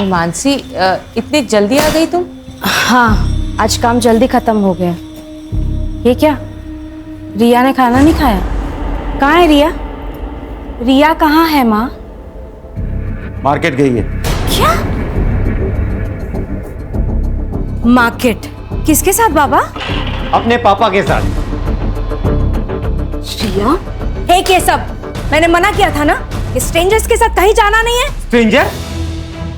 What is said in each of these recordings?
मानसी, इतनी जल्दी आ गई तुम? हाँ, आज काम जल्दी खत्म हो गया। ये क्या, रिया ने खाना नहीं खाया? कहाँ है रिया? रिया कहाँ है माँ? मार्केट गई है। क्या? मार्केट? किसके साथ बाबा? अपने पापा के साथ। रिया? हे ये सब मैंने मना किया था ना कि स्ट्रेंजर्स के साथ कहीं जाना नहीं है। स्ट्रेंजर?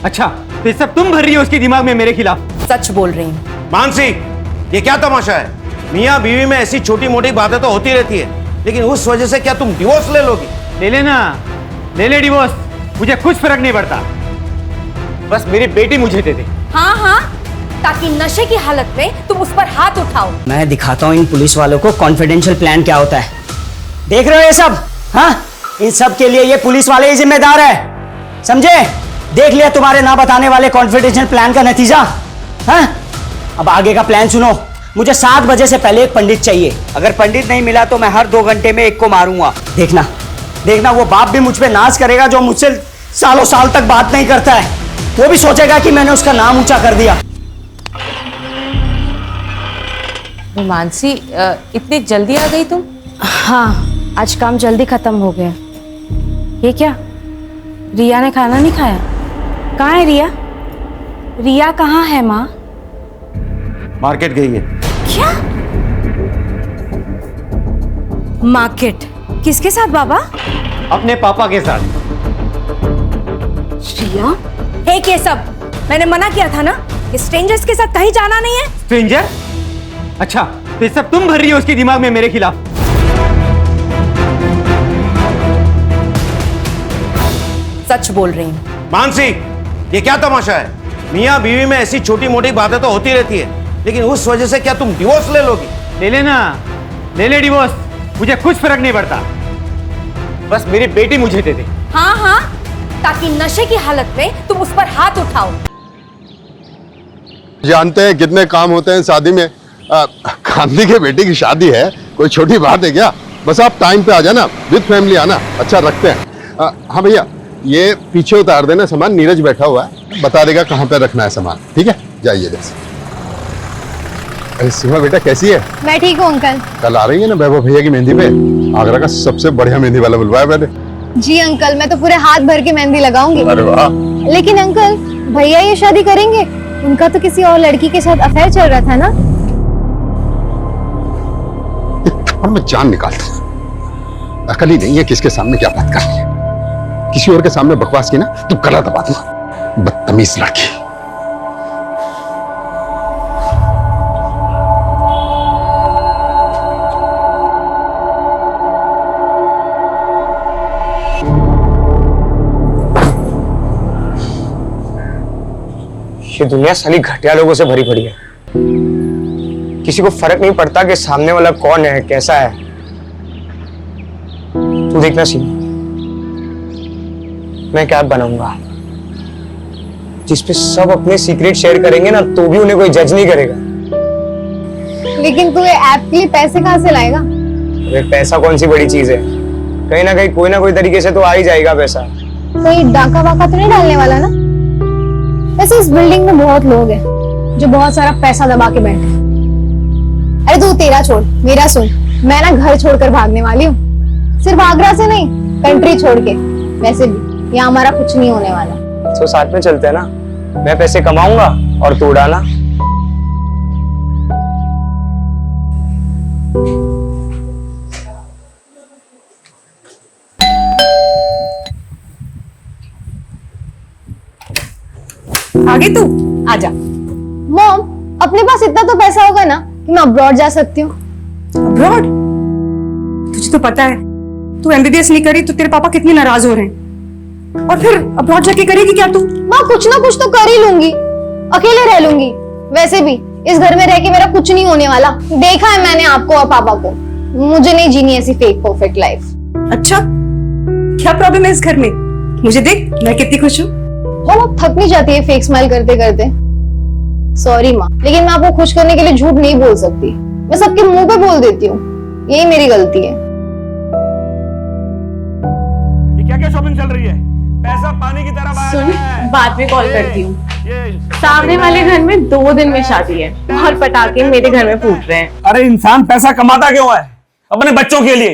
अच्छा, तो ये सब तुम भर रही हो उसके दिमाग में मेरे खिलाफ? सच बोल रही हूँ। मानसी, ये क्या तमाशा है? मियाँ बीवी में ऐसी छोटी मोटी बातें तो होती रहती है, लेकिन उस वजह से क्या तुम डिवोर्स ले लोगी? ले लेना, ले ले डिवोर्स, मुझे कुछ फर्क नहीं पड़ता। बस मेरी बेटी मुझे दे दे। हाँ हाँ, ताकि नशे की हालत में तुम उस पर हाथ उठाओ। मैं दिखाता हूँ इन पुलिस वालों को कॉन्फिडेंशियल प्लान क्या होता है। देख रहे हो ये सब? हाँ, इन सब के लिए ये पुलिस वाले ही जिम्मेदार है, समझे? देख लिया तुम्हारे ना बताने वाले कॉन्फिडेंशियल प्लान का नतीजा। हाँ, अब आगे का प्लान सुनो। मुझे 7 बजे से पहले एक पंडित चाहिए। अगर पंडित नहीं मिला तो मैं हर 2 घंटे में एक को मारूंगा। देखना देखना, वो बाप भी मुझ पे नाज करेगा जो मुझसे सालों साल तक बात नहीं करता है। वो भी सोचेगा कि मैंने उसका नाम ऊंचा कर दिया। मानसी, इतनी जल्दी आ गई तुम? हाँ, आज काम जल्दी खत्म हो गया। ये क्या, रिया ने खाना नहीं खाया? कहाँ है रिया? रिया कहाँ है माँ? मार्केट गई है। क्या? मार्केट? किसके साथ बाबा? अपने पापा के साथ। रिया? हे ये सब मैंने मना किया था ना कि स्ट्रेंजर्स के साथ कहीं जाना नहीं है। स्ट्रेंजर? अच्छा, तो ये सब तुम भर रही हो उसके दिमाग में मेरे खिलाफ? सच बोल रही हूँ। मानसी, ये क्या तमाशा है? मियाँ बीवी में ऐसी छोटी मोटी बातें तो होती रहती है, लेकिन उस वजह से क्या तुम डिवोर्स ले लोगी? ले लेना, ले ले डिवोर्स, मुझे कुछ फर्क नहीं पड़ता। बस मेरी बेटी मुझे दे दे। हाँ हाँ, ताकि नशे की हालत में तुम उस पर हाथ उठाओ। जानते हैं कितने काम होते हैं शादी में। गांधी के बेटे की शादी है, कोई छोटी बात है क्या? बस आप टाइम पे आ जाना, विद फैमिली आना, अच्छा रखते हैं। हाँ भैया, ये पीछे उतार देना सामान, नीरज बैठा हुआ है, बता देगा कहाँ पे रखना है सामान। ठीक है, जाइए जैसे। अरे सीमा बेटा, कैसी है? मैं ठीक हूँ अंकल। कल आ रही है ना वैभव भैया की मेहंदी पे? आगरा का सबसे बढ़िया मेहंदी वाला बुलवाया मैंने। जी अंकल, मैं तो पूरे हाथ भर के मेहंदी लगाऊंगी। अरे वाह। लेकिन अंकल, भैया ये शादी करेंगे? उनका तो किसी और लड़की के साथ अफेयर चल रहा था ना? और मैं जान निकालता हूँ, अकल ही नहीं है किसके सामने क्या बात करनी है। किसी और के सामने बकवास की ना तू गला दबा दूंगा, बदतमीज लड़की। ये दुनिया साली घटिया लोगों से भरी पड़ी है। किसी को फर्क नहीं पड़ता कि सामने वाला कौन है, कैसा है। तू देखना सी, मैं क्या बनाऊंगा जिसपे सब अपने सीक्रेट शेयर करेंगे ना, तो भी उन्हें कोई जज नहीं करेगा। लेकिन तू ये ऐप के लिए पैसे कहाँ से लाएगा? अरे पैसा कौन सी बड़ी चीज है, कहीं ना कहीं कोई ना कोई तरीके से तो आ ही जाएगा पैसा। कोई डाका वाका तो नहीं डालने वाला ना? वैसे इस बिल्डिंग में बहुत लोग हैं जो बहुत सारा पैसा दबा के बैठे हैं। अरे तू तेरा छोड़, मेरा सुन। मैं ना घर छोड़कर भागने वाली हूँ, सिर्फ आगरा से नहीं, कंट्री छोड़ के। वैसे भी यहाँ हमारा कुछ नहीं होने वाला। तो साथ में चलते हैं ना, मैं पैसे कमाऊंगा और तू उड़ाना। आगे तू आजा। मॉम, अपने पास इतना तो पैसा होगा ना कि मैं अब्रॉड जा सकती हूँ। अब्रॉड? तुझे तो पता है तू एमबीबीएस नहीं करी तो तेरे पापा कितने नाराज हो रहे हैं, और फिर अब्रॉड जाके करेगी क्या तू? माँ, कुछ ना कुछ तो कर ही लूंगी, अकेले रह लूंगी। वैसे भी इस घर में रह के मेरा कुछ नहीं होने वाला। देखा है मैंने आपको और पापा को, मुझे नहीं जीनी ऐसी फेक परफेक्ट लाइफ। अच्छा, क्या प्रॉब्लम है इस घर में? मुझे देख, मैं कितनी खुश हूँ। मॉम, अब थक नहीं जाती है फेक स्माइल करते करते? सॉरी माँ, लेकिन मैं आपको खुश करने के लिए झूठ नहीं बोल सकती। मैं सबके मुंह पे बोल देती हूँ, यही मेरी गलती है। ये क्या क्या शॉपिंग चल रही है? पैसा पानी की तरह बहा सुन, रहा है। बाद में कॉल करती हूँ। ये सामने वाले घर में 2 दिन में शादी है और पटाखे मेरे घर में फूट रहे हैं। अरे इंसान पैसा कमाता क्यों है? अपने बच्चों के लिए,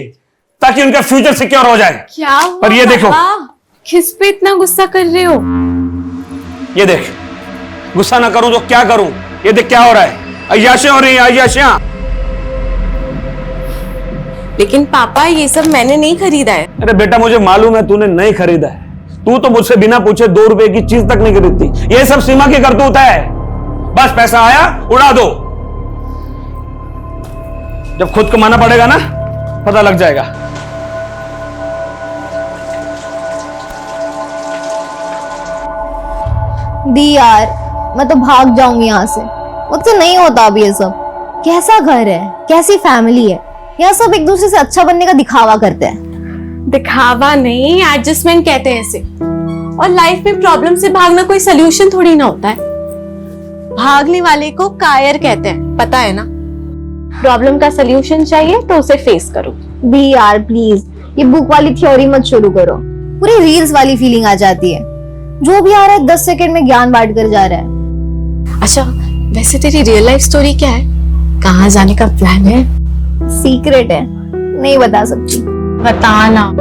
ताकि उनका फ्यूचर सिक्योर हो जाए। क्या हुआ पर ये देखो। पापा? किस पे इतना गुस्सा कर रहे हो? ये देख, गुस्सा ना करूं तो क्या करूं? ये देख क्या हो रहा है, अय्याशियां हो रही हैं, अय्याशियां। लेकिन पापा ये सब मैंने नहीं खरीदा है। अरे बेटा मुझे मालूम है तूने नहीं खरीदा है। तू तो मुझसे बिना पूछे 2 रुपए की चीज तक नहीं खरीदती। ये सब सीमा की करतूत है। बस पैसा आया उड़ा दो। जब खुद कमाना पड़ेगा ना, पता लग जाएगा। दी यार, मैं तो भाग जाऊंगी यहाँ से। मुझसे नहीं होता अभी ये सब। कैसा घर है, कैसी फैमिली है, यहाँ सब एक दूसरे से अच्छा बनने का दिखावा करते हैं। दिखावा नहीं, एडजस्टमेंट कहते हैं इसे। और लाइफ में प्रॉब्लम से भागना कोई सोल्यूशन थोड़ी ना होता है। भागने वाले को कायर कहते हैं, पता है ना। प्रॉब्लम का सोल्यूशन चाहिए तो उसे फेस करो। दी यार प्लीज, ये बुक वाली थ्योरी मत शुरू करो। पूरी रील्स वाली फीलिंग आ जाती है। जो भी आ रहा है 10 सेकंड में ज्ञान बांट कर जा रहा है। अच्छा, वैसे तेरी रियल लाइफ स्टोरी क्या है? कहाँ जाने का प्लान है? सीक्रेट है, नहीं बता सकती। बताना।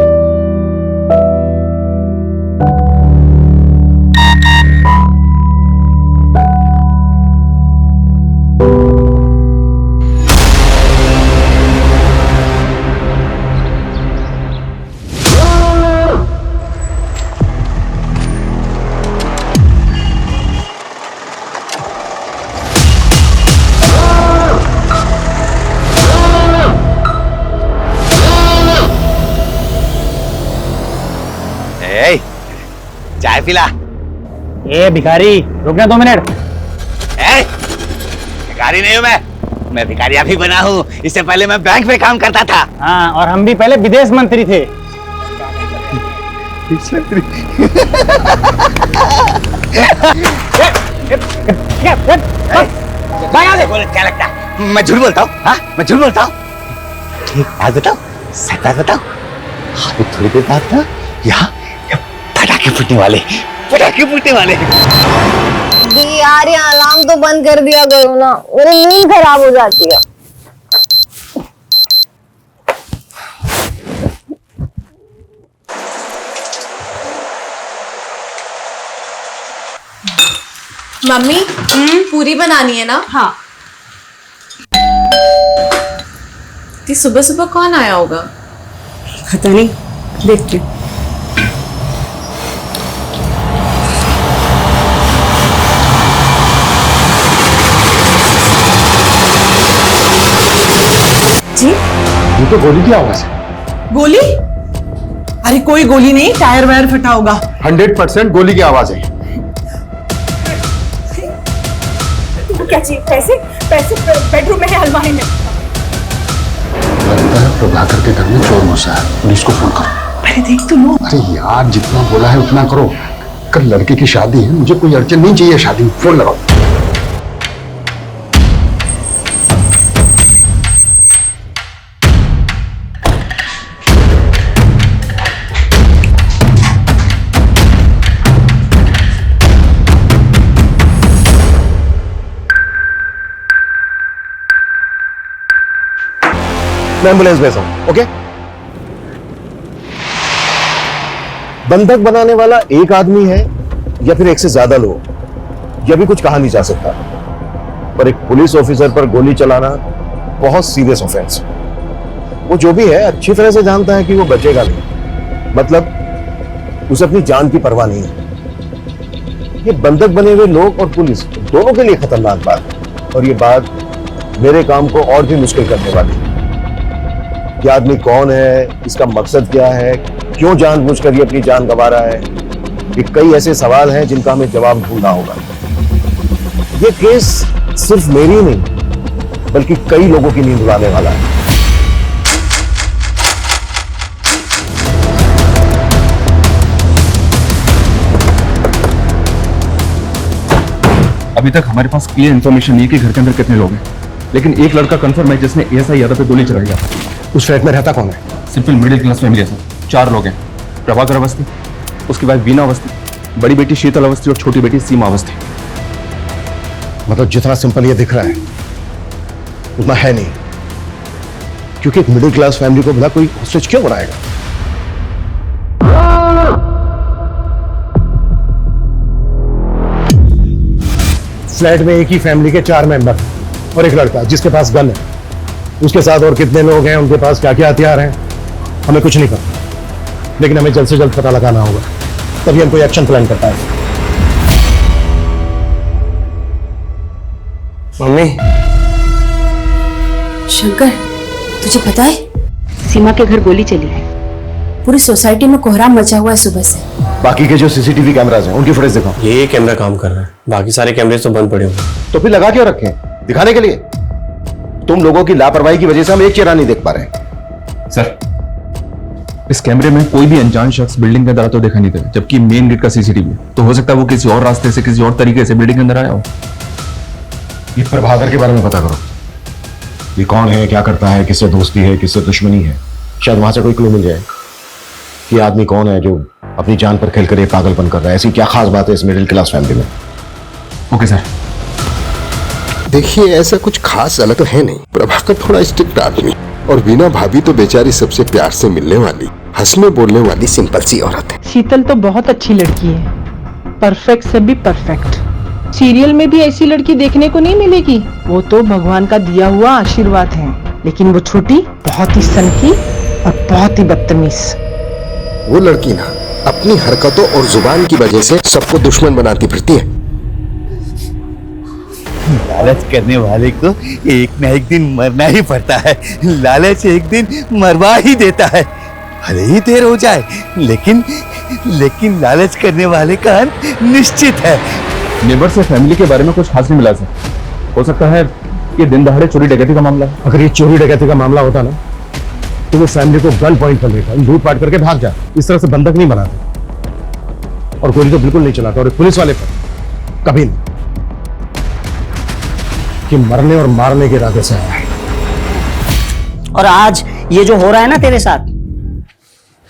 चाय पिला। ए भिखारी, रुकना 2 मिनट। भिखारी नहीं हूं मैं भिखारी भी बना हूँ। इससे पहले मैं बैंक में काम करता था। हाँ, और हम भी पहले विदेश मंत्री थे। क्या लगता है मैं झूठ बोलता हूँ? हाँ, मैं झूठ बोलता हूँ। एक बात बताओ, सच बात बताओ। अभी थोड़ी देर बाद ना यहाँ पटाखे फूटने वाले। दी यार, ये अलार्म तो बंद कर दिया करो ना, मेरी नींद खराब हो जाती है। मम्मी, पूरी बनानी है ना? हाँ। सुबह सुबह कौन आया होगा? पता नहीं, देखती हूँ। जी, ये तो गोली की आवाज है। गोली? अरे कोई गोली नहीं, टायर वायर फटा होगा। 100% गोली की आवाज है। क्या चाहिए? पैसे बेडरूम में है, अलमारी में। लगता है प्रभाकर के घर में चोर घुसा है। पुलिस को फोन करो। अरे देख तो लो। अरे यार, जितना बोला है उतना करो। कल लड़के की शादी है, मुझे कोई अड़चन नहीं चाहिए शादी में। फोन लगाओ। मैं एम्बुलेंस भेज रहा हूं, ओके? बंधक बनाने वाला एक आदमी है या फिर एक से ज्यादा लोग, यह भी कुछ कहा नहीं जा सकता। पर एक पुलिस ऑफिसर पर गोली चलाना बहुत सीरियस ऑफेंस। वो जो भी है अच्छी तरह से जानता है कि वो बचेगा नहीं। मतलब उसे अपनी जान की परवाह नहीं है। ये बंधक बने हुए लोग और पुलिस दोनों के लिए खतरनाक बात है। और ये बात मेरे काम को और भी मुश्किल करने वाली है। ये आदमी कौन है, इसका मकसद क्या है, क्यों जानबूझकर ये अपनी जान गंवा रहा है, ये कई ऐसे सवाल हैं जिनका हमें जवाब ढूंढना होगा। ये केस सिर्फ मेरी नहीं बल्कि कई लोगों की नींद उड़ाने वाला है। अभी तक हमारे पास क्लियर इन्फॉर्मेशन नहीं है कि घर के अंदर कितने लोग हैं, लेकिन एक लड़का कंफर्म है जिसने एएसआई यादव पे गोली चलाई है। उस फ्लैट में रहता कौन है? सिंपल मिडिल क्लास फैमिली है सर, 4 लोग हैं। प्रभाकर अवस्थी, उसकी वाइफ बीना अवस्थी, बड़ी बेटी शीतल अवस्थी और छोटी बेटी सीमा अवस्थी। मतलब जितना सिंपल ये दिख रहा है उतना है नहीं, क्योंकि एक मिडिल क्लास फैमिली को भला कोई हॉस्टेज क्यों बनाएगा? फ्लैट में एक ही फैमिली के 4 मेंबर और एक लड़का जिसके पास गन है। उसके साथ और कितने लोग हैं, उनके पास क्या क्या हथियार हैं, हमें कुछ नहीं पता, लेकिन हमें जल्द से जल्द पता लगाना होगा, तभी हम कोई एक्शन प्लान कर पाएंगे। मम्मी, शंकर, तुझे पता है सीमा के घर गोली चली है। पूरी सोसाइटी में कोहराम मचा हुआ है सुबह से। बाकी के जो सीसीटीवी कैमरास हैं उनकी फुटेज दिखाओ। ये कैमरा काम कर रहा है, बाकी सारे कैमरे तो बंद पड़े हुए हैं। तो फिर लगा क्यों रखे? दिखाने के लिए। तुम लोगों की लापरवाही की वजह से हम एक चेहरा नहीं देख पा रहे। सर, इस कैमरे में कोई भी अनजान शख्स बिल्डिंग के अंदर आता देखा नहीं था, जबकि मेन गेट का सीसीटीवी तो हो सकता है वो किसी और रास्ते से, किसी और तरीके से बिल्डिंग के अंदर आया हो। ये प्रभाकर के बारे में पता करो। ये कौन है, क्या करता है, किससे दोस्ती है, किससे दुश्मनी है। शायद वहां से कोई क्लू मिल जाए कि आदमी कौन है जो अपनी जान पर खेलकर ये पागलपन कर रहा है। ऐसी क्या खास बात है इस मिडिल क्लास फैमिली में? Okay sir. देखिए, ऐसा कुछ खास अलग तो है नहीं। प्रभाकर थोड़ा स्ट्रिक्ट आदमी और वीना भाभी तो बेचारी सबसे प्यार से मिलने वाली, हंसने बोलने वाली सिंपल सी औरत है। शीतल तो बहुत अच्छी लड़की है, परफेक्ट से भी परफेक्ट। सीरियल में भी ऐसी लड़की देखने को नहीं मिलेगी। वो तो भगवान का दिया हुआ आशीर्वाद है। लेकिन वो छोटी बहुत ही सनकी और बहुत ही बदतमीज। वो लड़की ना अपनी हरकतों और जुबान की वजह से सबको दुश्मन बनाती फिरती है। लालच करने वाले को एक न एक दिन मरना ही पड़ता है। लालच एक दिन मरवा ही देता है, भले ही देर हो जाए, लेकिन लालच करने वाले का अंत निश्चित है। नेबर से फैमिली के बारे में कुछ खास नहीं मिला सर। हो सकता है ये दिन दहाड़े चोरी डकैती का मामला है। अगर ये चोरी डकैती का मामला होता ना तो वो फैमिली को गन पॉइंट कर लेता, लूट पाट करके भाग जाता। इस तरह से बंधक नहीं बनाते और गोली तो बिल्कुल नहीं चलाता। और पुलिस वाले पर कभी नहीं कि मरने और मारने के इरादे से आया है। और आज ये जो हो रहा है ना तेरे साथ,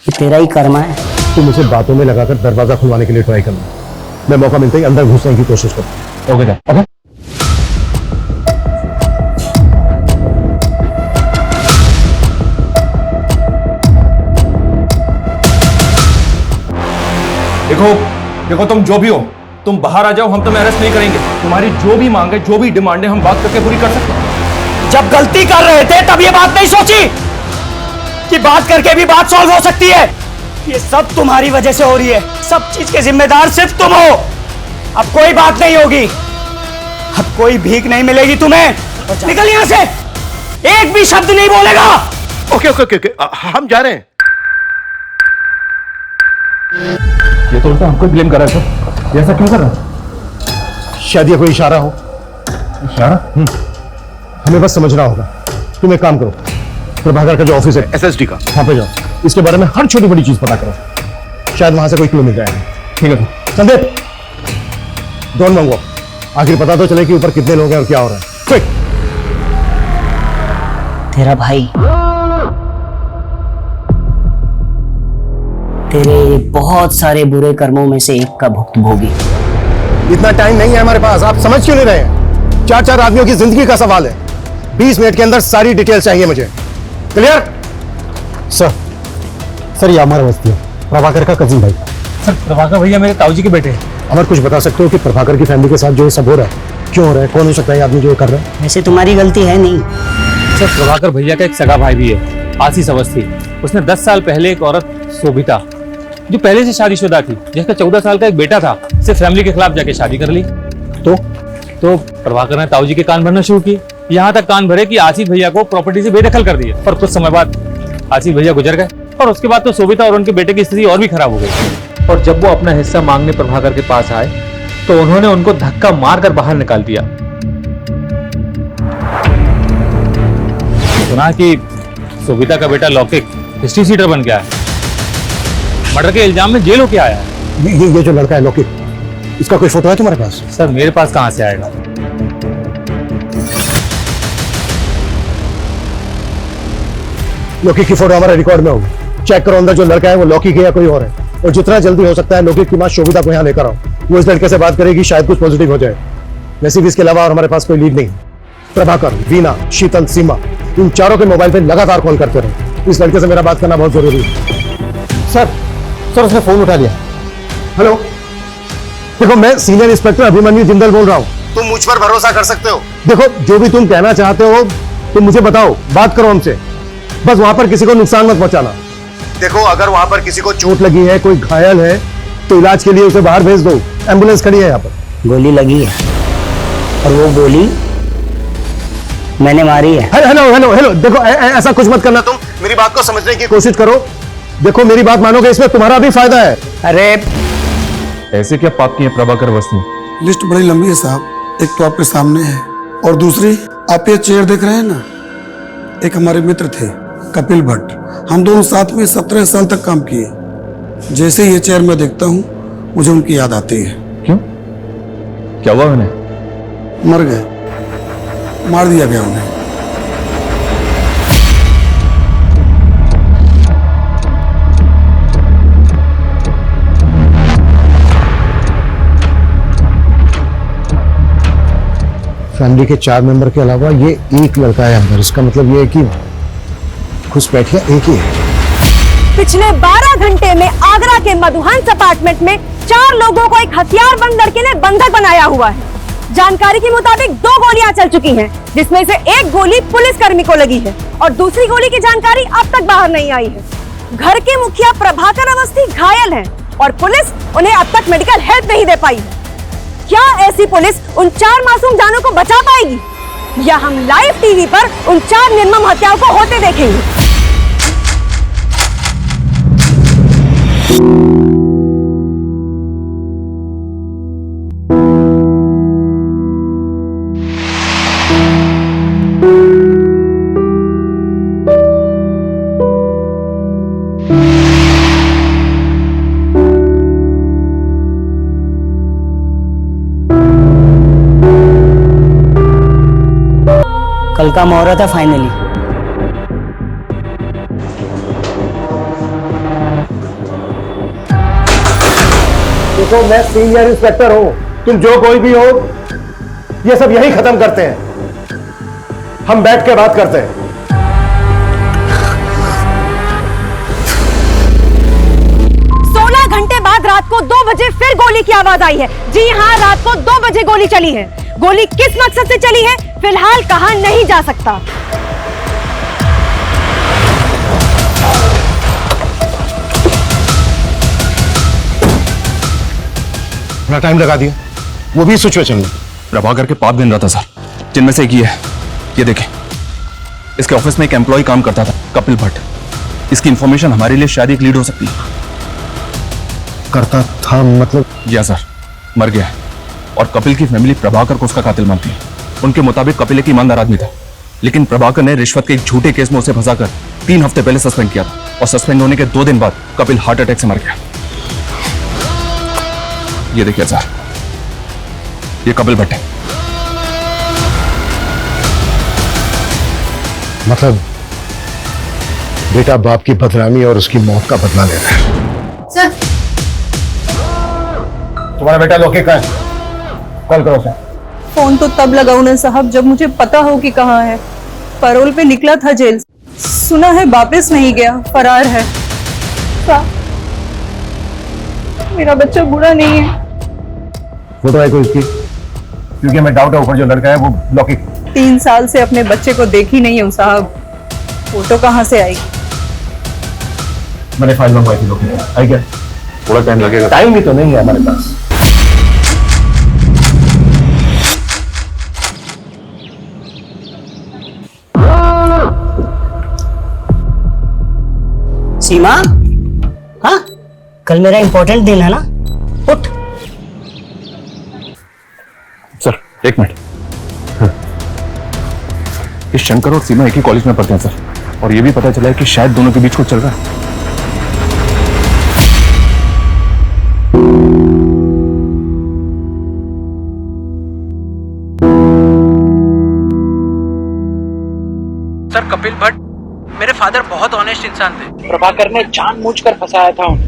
ये तेरा ही कर्मा है। तुम मुझे बातों में लगाकर दरवाजा खुलवाने के लिए ट्राई करना, मैं मौका मिलते ही अंदर घुसने की कोशिश करता हूं। Okay sir. ओके। देखो तुम जो भी हो, तुम बाहर आ जाओ, हम तुम्हें अरेस्ट नहीं करेंगे। तुम्हारी जो भी मांग है, जो भी डिमांड है, हम बात करके पूरी कर सकते हैं। जब गलती कर रहे थे तब ये बात नहीं सोची कि बात करके भी बात सॉल्व हो सकती है। ये सब तुम्हारी वजह से हो रही है। सब चीज के जिम्मेदार सिर्फ तुम हो। अब कोई बात नहीं होगी, अब कोई भीख नहीं मिलेगी तुम्हें। निकल यहां से, एक भी शब्द नहीं बोलेगा। ओके ओके ओके, हम जा रहे हैं। ये तो उल्टा हमको ब्लेम कर रहा है सर। ये ऐसा क्यों कर रहा है? शायद ये कोई इशारा हो। इशारा? हमें बस समझना होगा। तुम एक काम करो, प्रभाकर का जो ऑफिस है एसएसडी का, वहां पे जाओ, इसके बारे में हर छोटी बड़ी चीज पता करो। शायद वहां से कोई क्लू मिल जाएगा। ठीक है सर। संदीप, डोंट मंगो, आखिर पता तो चले कि ऊपर कितने लोग हैं और क्या हो रहा है। क्विक। तेरा भाई तेरे बहुत सारे बुरे कर्मों में से एक का भुक्तभोगी। इतना टाइम नहीं है हमारे पास, आप समझ क्यों नहीं रहे हैं? 4 आदमियों की जिंदगी का सवाल है। 20 मिनट के अंदर सारी डिटेल चाहिए मुझे। क्लियर? सर ये अमर अवस्थी है, प्रभाकर का कजिन भाई। सर, प्रभाकर भैया मेरे ताऊजी के बेटे हैं। अमर, कुछ बता सकते हो कि प्रभाकर की फैमिली के साथ जो ये सब हो रहा है क्यों हो रहा है? कौन हो सकता है आदमी जो ये कर रहा है? वैसे तुम्हारी गलती है नहीं। सर, प्रभाकर भैया का एक सगा भाई भी है, आशीष अवस्थी। उसने 10 साल पहले एक औरत शोभिता, जो पहले से शादीशुदा थी, जिसका 14 साल का एक बेटा था, से फैमिली के खिलाफ जाके शादी कर ली। तो प्रभाकर ने ताऊजी के कान भरना शुरू किए। यहाँ तक कान भरे कि आशीष भैया को प्रॉपर्टी से बेदखल कर दिया। और कुछ समय बाद आशीष भैया गुजर गए और उसके बाद तो शोभिता और उनके बेटे की स्थिति और भी खराब हो गई। और जब वो अपना हिस्सा मांगने प्रभाकर के पास आए तो उन्होंने उनको धक्का मारकर बाहर निकाल दिया। सुना कि शोभिता का बेटा लौकिक हिस्ट्री सीटर बन गया है, मर्डर के इल्जाम में जेल होके आया है। ये जो लड़का है लौकिक, इसका कोई फोटो है तुम्हारे पास? सर, मेरे पास कहां से आएगा? लौकिक की फोटो हमारे रिकॉर्ड में होगी। चेक करो अंदर जो लड़का है वो लौकिक है या कोई और है। और जितना जल्दी हो सकता है लौकिक की मां शोभिता को यहाँ लेकर आओ। वो इस लड़के से बात करेगी, शायद कुछ पॉजिटिव हो जाए। वैसे भी इसके अलावा और हमारे पास कोई लीड नहीं। प्रभाकर, वीना, शीतल, सीमा, इन चारों के मोबाइल पे लगातार कॉल करते रहो। इस लड़के से मेरा बात करना बहुत जरूरी है। सर उसने फोन उठा लिया। हेलो, देखो मैं सीनियर इंस्पेक्टर अभिमन्यु जिंदल बोल रहा हूँ। तुम मुझ पर भरोसा कर सकते हो। देखो जो भी तुम कहना चाहते हो तुम मुझे बताओ, बात करो हमसे। बस वहां पर किसी को नुकसान मत पहुंचाना। देखो अगर वहां पर किसी को चोट लगी है, कोई घायल है, तो इलाज के लिए उसे बाहर भेज दो। एम्बुलेंस खड़ी है यहाँ पर। गोली लगी है और वो गोली मैंने मारी है। हेलो हेलो हेलो, देखो ऐसा कुछ मत करना। तुम मेरी बात को समझने की कोशिश करो। देखो मेरी बात मानोगे, इसमें तुम्हारा भी फायदा है। अरे ऐसे क्या पाप किए प्रभाकर वस्ती? लिस्ट बड़ी लंबी है साहब। एक तो आपके सामने है और दूसरी आप ये चेयर देख रहे हैं ना, एक हमारे मित्र थे कपिल भट्ट। हम दोनों साथ में 17 साल तक काम किए। जैसे ये चेयर मैं देखता हूँ मुझे उनकी याद आती है। क्यों, क्या हुआ उन्हें? मर गए, मार दिया गया उन्हें। फैमिली के 4 मेंबर के अलावा ये एक लड़का है अंदर। इसका मतलब ये है कि घुसपैठिया एक ही है। पिछले 12 घंटे में आगरा के मधुहंस अपार्टमेंट में 4 लोगों को एक हथियारबंद लड़के ने बंधक बनाया हुआ है। जानकारी के मुताबिक 2 गोलियां चल चुकी हैं, जिसमें से एक गोली पुलिसकर्मी को लगी है और दूसरी गोली की जानकारी अब तक बाहर नहीं आई है। घर के मुखिया प्रभाकर अवस्थी घायल हैं और पुलिस उन्हें अब तक मेडिकल हेल्प नहीं दे पाई है। क्या ऐसी पुलिस उन 4 मासूम जानों को बचा पाएगी, या हम लाइव टीवी पर उन 4 निर्मम हत्याओं को होते देखेंगे? कल का मुहूर्त है फाइनली। देखो मैं सीनियर इंस्पेक्टर हूं, तुम जो कोई भी हो, ये सब यही खत्म करते हैं। हम बैठ के बात करते हैं। 16 घंटे बाद रात को 2 बजे फिर गोली की आवाज आई है। जी हाँ, रात को 2 बजे गोली चली है। गोली किस मकसद से चली है फिलहाल कहा नहीं जा सकता। बड़ा टाइम लगा दिया, वो भी सिचुएशन में। प्रभाकर के पाप गिन रहा था सर, जिनमें से एक ही है। ये देखें, इसके ऑफिस में एक एम्प्लॉय काम करता था, कपिल भट्ट। इसकी इंफॉर्मेशन हमारे लिए शायद एक लीड हो सकती है। करता था मतलब? या सर, मर गया है और कपिल की फैमिली प्रभाकर को उसका कातिल मानती है। उनके मुताबिक कपिल एक ईमानदार आदमी था, लेकिन प्रभाकर ने रिश्वत के एक झूठे केस में उसे फंसाकर 3 हफ्ते पहले सस्पेंड किया था और सस्पेंड होने के 2 दिन बाद कपिल हार्ट अटैक से मर गया। ये देखिए सर, ये कपिल भट्ट है। मतलब बेटा बाप की बदनामी और उसकी मौत का बदला ले रहा है। सर, तुम्हारा बेटा लौकिक का है, कॉल करो सर। फोन तो तब लगाऊं ना साहब जब मुझे पता हो कि कहाँ है। पैरोल पे निकला था जेल, सुना है वापस नहीं गया, फरार है। मेरा बच्चा बुरा नहीं है। फोटो है कोई इसकी? क्योंकि हमें डाउट है ऊपर जो लड़का है वो लौकिक। 3 साल से अपने बच्चे को देखी नहीं हूँ साहब, फोटो कहाँ से आएगी? मैंने फाइल मंगवाई थी लौकिक, आई क्या? थोड़ा टाइम लगेगा। टाइम भी तो नहीं है हमारे पास। सीमा, हाँ कल मेरा इंपॉर्टेंट दिन है ना, उठ। सर एक मिनट, इस शंकर और सीमा एक ही कॉलेज में पढ़ते हैं सर, और ये भी पता चला है कि शायद दोनों के बीच कुछ चल रहा है। सर कपिल भट्ट मेरे फादर बहुत ऑनेस्ट इंसान थे। प्रभाकर ने जानबूझकर फंसाया था उन्हें।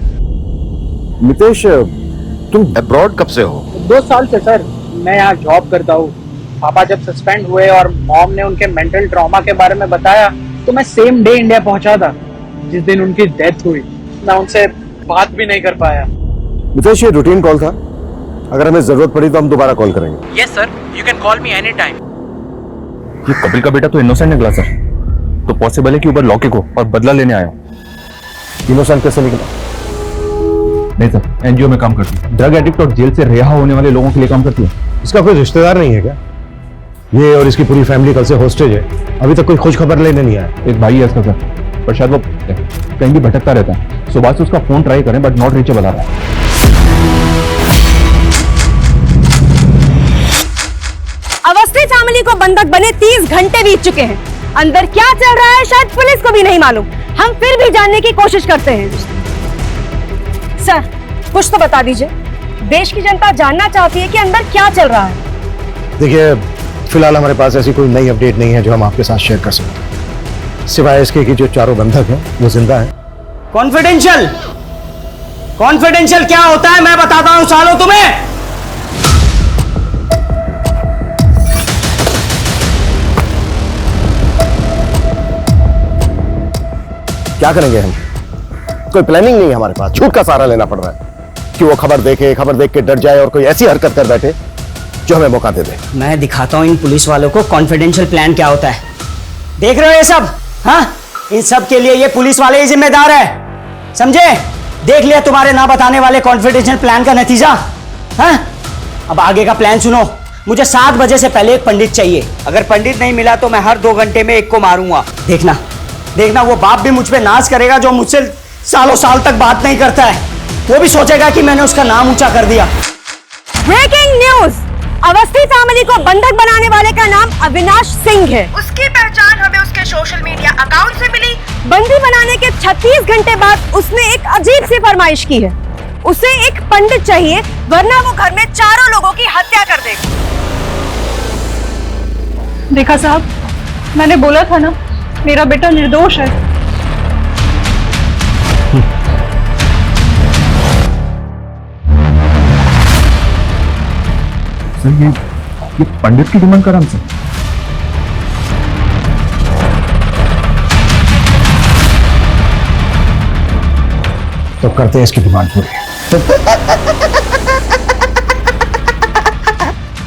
मितेश, तुम अब्रॉड कब से हो? 2 साल से सर मैं यहाँ जॉब करता हूँ। पापा जब सस्पेंड हुए और मॉम ने उनके मेंटल ट्रॉमा के बारे में बताया तो मैं सेम डे इंडिया पहुंचा था जिस दिन उनकी डेथ हुई। मैं उनसे बात भी नहीं कर पाया। मितेश, ये रूटीन कॉल था, अगर हमें जरूरत पड़ी तो हम दोबारा कॉल करेंगे। Yes sir, you can call me any time. ये कपिल का बेटा तो इनोसेंट निकला सर, तो पॉसिबल है कि ऊपर लौके को और बदला लेने आया। इनोसेंट कैसे निकला? नहीं सर, एनजीओ में काम करती है, ड्रग एडिक्ट और जेल से रिहा होने वाले लोगों के लिए काम करती है। इसका कोई रिश्तेदार नहीं है क्या? ये और इसकी पूरी फैमिली कल से हॉस्टेज है, अभी तक कोई खोज खबर लेने नहीं आया। एक भाई है इसका सर, पर शायद वो कहीं भी भटकता रहता है। सुबह से उसका फोन ट्राई करें बट नॉट रीचेबल आ रहा है। अवस्थी फैमिली को बंधक बने 30 घंटे बीत चुके हैं। अंदर क्या चल रहा है शायद पुलिस को भी नहीं मालूम। हम फिर भी जानने की कोशिश करते हैं। सर, कुछ तो बता दीजिए, देश की जनता जानना चाहती है कि अंदर क्या चल रहा है। देखिए, फिलहाल हमारे पास ऐसी कोई नई अपडेट नहीं है जो हम आपके साथ शेयर कर सकते, सिवाय इसके कि जो चारों बंधक हैं वो जिंदा हैं। कॉन्फिडेंशियल कॉन्फिडेंशियल क्या होता है मैं बताता हूं सालों तुम्हें। क्या करेंगे हम? कोई प्लानिंग नहीं है हमारे पास, झूठ का सहारा लेना पड़ रहा है कि वो खबर देख के डर जाए और कोई ऐसी हरकत कर बैठे जो हमें मौका दे दे। मैं दिखाता हूं इन पुलिस वालों को कॉन्फिडेंशियल प्लान क्या होता है। देख रहे हो ये सब? हाँ, इन सब के लिए ये पुलिस वाले ही जिम्मेदार है, समझे? देख लिया तुम्हारे ना बताने वाले कॉन्फिडेंशियल प्लान का नतीजा। हाँ, अब आगे का प्लान सुनो। मुझे 7 बजे से पहले एक पंडित चाहिए। अगर पंडित नहीं मिला तो मैं हर 2 घंटे में एक को मारूंगा। देखना देखना, वो बाप भी मुझ पे नाज करेगा जो मुझसे सालों साल तक बात नहीं करता है। वो भी सोचेगा कि मैंने उसका नाम ऊंचा कर दिया। ब्रेकिंग न्यूज, अवस्थी फैमिली को बंधक बनाने वाले का नाम अविनाश सिंह है। उसकी पहचान हमें उसके सोशल मीडिया अकाउंट से मिली। बंदी बनाने के 36 घंटे बाद उसने एक अजीब सी फरमाइश की है। उसे एक पंडित चाहिए वरना वो घर में चारों लोगों की हत्या कर देगा। देखा साहब, मैंने बोला था ना, मेरा बेटा निर्दोष है। सर, ये पंडित की डिमांड कर हमसे। तो करते हैं इसकी डिमांड पूरी।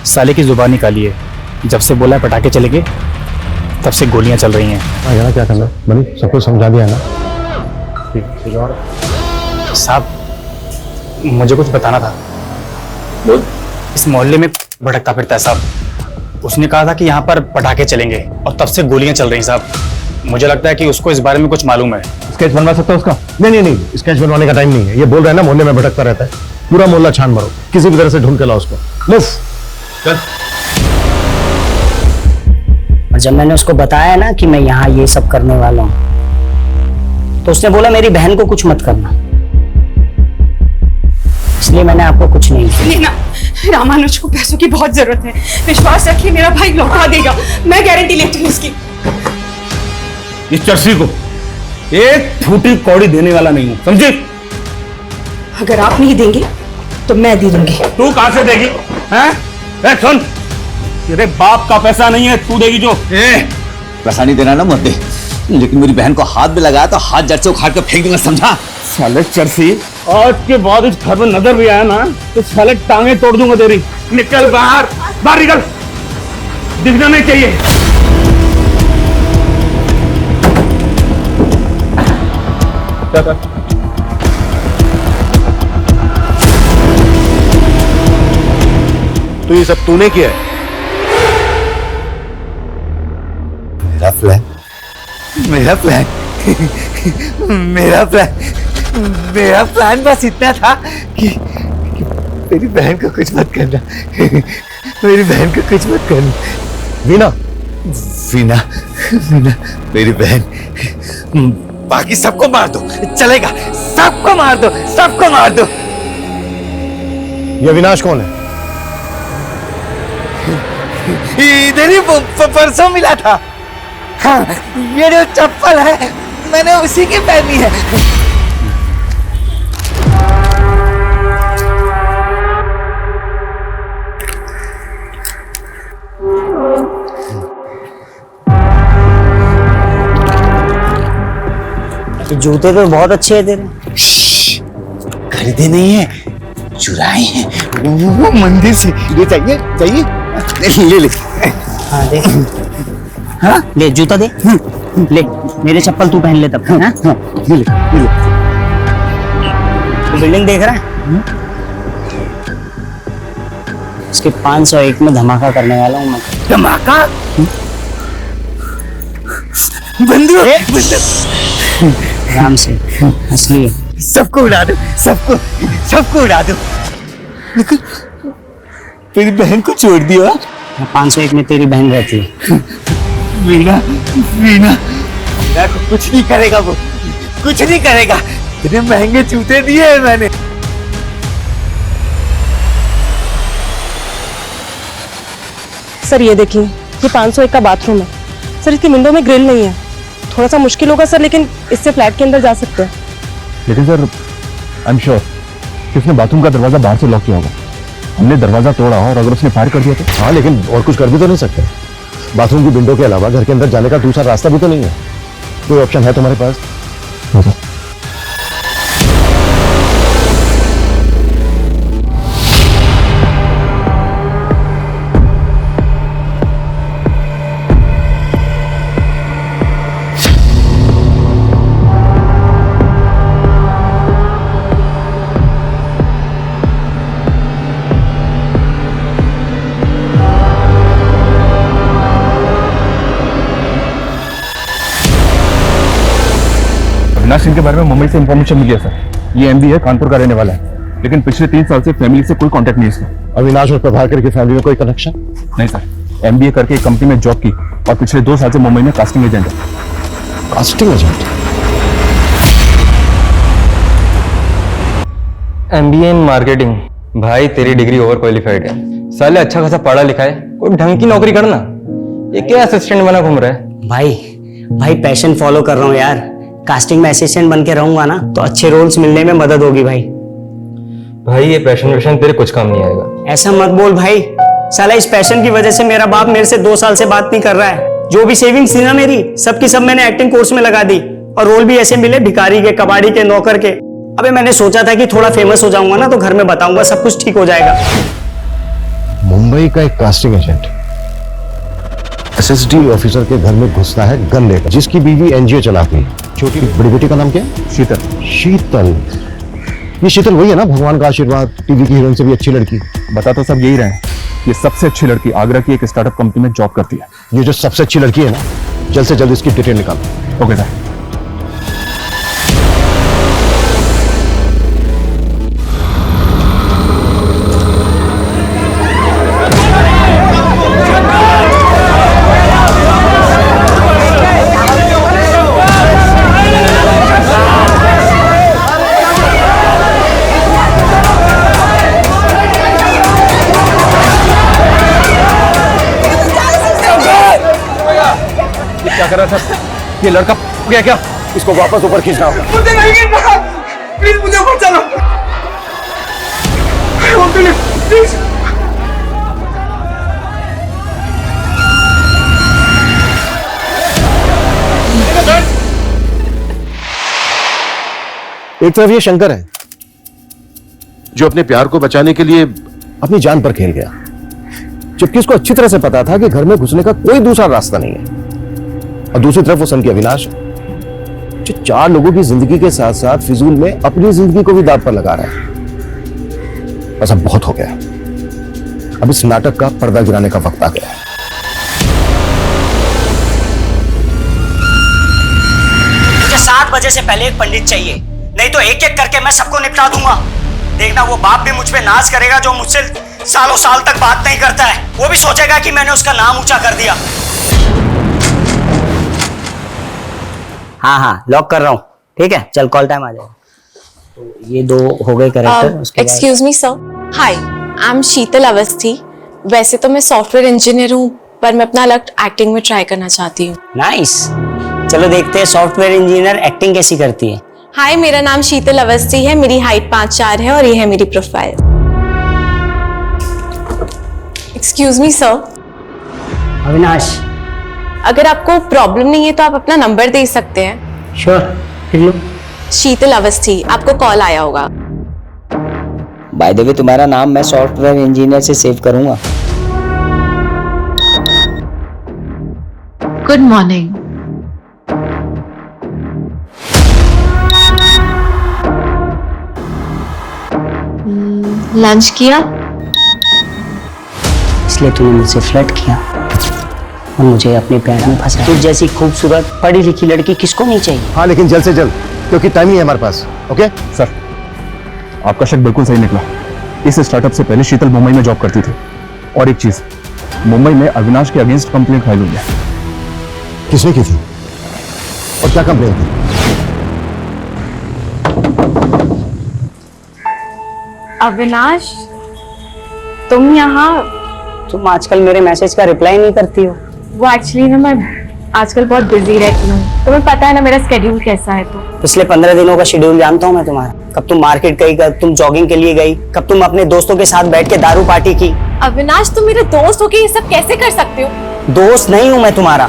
साले की जुबान निकाली है, जब से बोला है पटाखे चलेंगे तब से गोलियां चल रही हैं। हाँ, क्या करना बनी, सबको समझा दिया ना। साहब, मुझे कुछ बताना था। इस मोहल्ले में भटकता फिरता है साहब। उसने कहा था कि यहाँ पर पटाखे चलेंगे और तब से गोलियां चल रही हैं साहब। मुझे लगता है कि उसको इस बारे में कुछ मालूम है। स्केच बनवा सकता है उसका? नहीं, स्केच बनवाने का टाइम नहीं है। ये बोल रहा है ना मोहल्ले में भटकता रहता है, पूरा मोहल्ला छान मारो, किसी भी तरह से ढूंढ के लाओ उसको। मूव, चल। और जब मैंने उसको बताया ना कि मैं यहाँ ये सब करने वाला हूँ तो उसने बोला मेरी बहन को कुछ मत करना, इसलिए मैंने आपको कुछ नहीं किया। रामानुज को पैसों की बहुत जरूरत है, विश्वास रखिए मेरा भाई लौटा देगा, मैं गारंटी लेती हूँ उसकी। इस चर्सी को एक फूटी कौड़ी देने वाला नहीं हूं, समझे? अगर आप नहीं देंगे तो मैं दे दूंगी। तू कहां से देगी? हैं? सुन, तेरे बाप का पैसा नहीं है, तू देगी जो। पैसा नहीं देना ना मत दे, लेकिन मेरी बहन को हाथ में लगाया तो हाथ जड़ से उखाड़ के फेंक दूंगा, समझा? साले चर्सी, आज के बाद इस घर में नजर भी आया ना तो साले टांगे तोड़ दूंगा तेरी। निकल बाहर, बाहर निकल, दिखना नहीं चाहिए। तो ये सब तूने किया है? मेरा प्लान मेरा प्लान बस इतना था कि मेरी बहन को कुछ मत करना। मेरी बहन को कुछ मत करना। वीना, मेरी बहन, बाकी सबको मार दो, चलेगा, सबको मार दो, सबको मार दो। ये अविनाश कौन है? इधर ही परसों मिला था। हाँ, ये जो चप्पल है मैंने उसी की पहनी है। जूते तो बहुत अच्छे हैं तेरे। खरीदे नहीं है, चुराए हैं वो मंदिर से। ये चाहिए चाहिए, ले ले। हाँ दे। हाँ ले जूता दे। ले मेरे चप्पल तू पहन ले तब। हाँ ये ले ये ले। तो बिल्डिंग देख रहा है? इसके 501 में धमाका करने वाला हूँ मैं। धमाका? बंदूक? आराम से, असली है। सबको उड़ा दो, सबको उड़ा दो। तेरी बहन को छोड़ दिया। 501 में तेरी बहन रहती है। वीना वीना को कुछ नहीं करेगा, वो कुछ नहीं करेगा। इतने महंगे जूते दिए हैं मैंने। सर ये देखिए, ये 501 का बाथरूम है सर। इसकी विंडो में ग्रिल नहीं है, थोड़ा सा मुश्किल होगा सर, लेकिन इससे फ्लैट के अंदर जा सकते हैं। लेकिन सर आई एम श्योर कि उसने बाथरूम का दरवाजा बाहर से लॉक किया होगा। हमने दरवाजा तोड़ा और अगर उसने फायर कर दिया तो? हाँ, लेकिन और कुछ कर भी तो नहीं सकते। बाथरूम की विंडो के अलावा घर के अंदर जाने का दूसरा रास्ता भी तो नहीं है। कोई ऑप्शन है तुम्हारे पास? अविनाश सिंह के बारे में मुंबई से इंफॉर्मेशन मिली है सर। ये एमबी है, कानपुर का रहने वाला है, लेकिन पिछले 3 साल से फैमिली से कोई कांटेक्ट नहीं है इसका। अविनाश और प्रभाकर की फैमिली में कोई कनेक्शन? नहीं सर, एमबीए करके एक कंपनी में जॉब की और पिछले 2 साल से मुंबई में कास्टिंग एजेंट है। Casting agent? MBA in marketing. भाई तेरी डिग्री ओवर क्वालिफाइड है, साले अच्छा खासा पढ़ा लिखा है, कोई ढंग की नौकरी करना। ये क्या असिस्टेंट बना घूम रहा है? भाई पैशन फॉलो कर रहा हूँ यार। कास्टिंग में असिस्टेंट बन के रहूंगा ना तो अच्छे रोल्स मिलने में मदद होगी भाई। भाई ये पैशन तेरे कुछ काम नहीं आएगा। ऐसा मत बोल भाई, साला इस पैशन की वजह से मेरा बाप मेरे से 2 साल से बात नहीं कर रहा है। जो भी सेविंग्स थी ना मेरी, सबकी सब मैंने एक्टिंग कोर्स में लगा दी और रोल भी ऐसे मिले भिखारी के, कबाड़ी के, नौकर के। अबे मैंने सोचा था कि थोड़ा फेमस हो जाऊंगा ना तो घर में बताऊंगा, सब कुछ ठीक हो जाएगा। मुंबई का एक कास्टिंग एजेंट एसएसडी ऑफिसर के घर में घुसता है गन लेकर, जिसकी बीवी एनजीओ चलाती है। छोटी बड़ी बेटी का नाम क्या है? शीतल। शीतल? ये शीतल वही है ना, भगवान का आशीर्वाद, टीवी की हीरोइन से भी अच्छी लड़की। बता तो सब यही रहे, ये सबसे अच्छी लड़की आगरा की एक स्टार्टअप कंपनी में जॉब करती है। ये जो सबसे अच्छी लड़की है ना, जल्द से जल्द इसकी डिटेल निकालो। Okay sir. क्या कर रहा था ये लड़का? गया क्या? इसको वापस ऊपर खींचना होगा। मुझे नहीं गिरना, प्लीज मुझे ऊपर चलो। प्लीज। एक तरफ ये शंकर है जो अपने प्यार को बचाने के लिए अपनी जान पर खेल गया, जबकि उसको अच्छी तरह से पता था कि घर में घुसने का कोई दूसरा रास्ता नहीं है। और दूसरी तरफ वो सन की अविनाश जो 4 लोगों की जिंदगी के साथ साथ फिजूल में अपनी जिंदगी को भी दांव पर लगा रहा है। बस अब बहुत हो गया, अब इस नाटक का पर्दा गिराने का वक्त आ गया है। मुझे 7 बजे से पहले एक पंडित चाहिए, नहीं तो एक एक करके मैं सबको निपटा दूंगा। देखना वो बाप भी मुझ पे नाज करेगा जो मुझसे सालों साल तक बात नहीं करता है। वो भी सोचेगा कि मैंने उसका नाम ऊंचा कर दिया। हाँ लॉक कर रहा हूँ, ठीक है चल कॉल टाइम आ जाएगा। तो ये 2 हो गए character. Excuse me sir, hi I am Sheetal Awasthi. वैसे तो मैं सॉफ्टवेयर इंजीनियर हूँ, पर मैं अपना लक एक्टिंग में ट्राई करना चाहती हूँ। नाइस, चलो देखते हैं सॉफ्टवेयर इंजीनियर एक्टिंग कैसी करती है। हाय, मेरा नाम शीतल अवस्थी है, मेरी हाइट 5'4" है और ये है मेरी profile. Excuse me sir. Avinash, अगर आपको प्रॉब्लम नहीं है तो आप अपना नंबर दे सकते हैं। श्योर, हेलो शीतल अवस्थी, आपको कॉल आया होगा। बाय द वे तुम्हारा नाम मैं सॉफ्टवेयर इंजीनियर से सेव करूंगा। Good morning. लंच किया? इसलिए तूने मुझसे फ्लर्ट किया और मुझे अपने पैर में फंसा। तुझ जैसी खूबसूरत पढ़ी लिखी लड़की किसको नहीं चाहिए? हाँ, लेकिन जल्द से जल्द, क्योंकि टाइम ही है हमारे पास। ओके सर, आपका शक बिल्कुल सही निकला। इस स्टार्टअप से पहले शीतल मुंबई में जॉब करती थी। और एक चीज, मुंबई में अविनाश के अगेंस्ट कंप्लेंट फाइल हुई है। किसने की थी और क्या कंप्लेंट थी? अविनाश, तुम यहाँ? तुम आजकल मेरे मैसेज का रिप्लाई नहीं करती हो। वो एक्चुअली ना मैं आजकल बहुत बिजी रहती हूँ, तुम्हें पता है ना मेरा स्केड्यूल कैसा है। तो पिछले 15 दिनों का शेड्यूल जानता हूँ मैं तुम्हारा। कब तुम मार्केट गई, कब तुम जॉगिंग के लिए गई, कब तुम अपने दोस्तों के साथ बैठ के दारू पार्टी की। अविनाश, तुम मेरे दोस्त हो के ये सब कैसे कर सकते हो? दोस्त नहीं हूँ मैं तुम्हारा।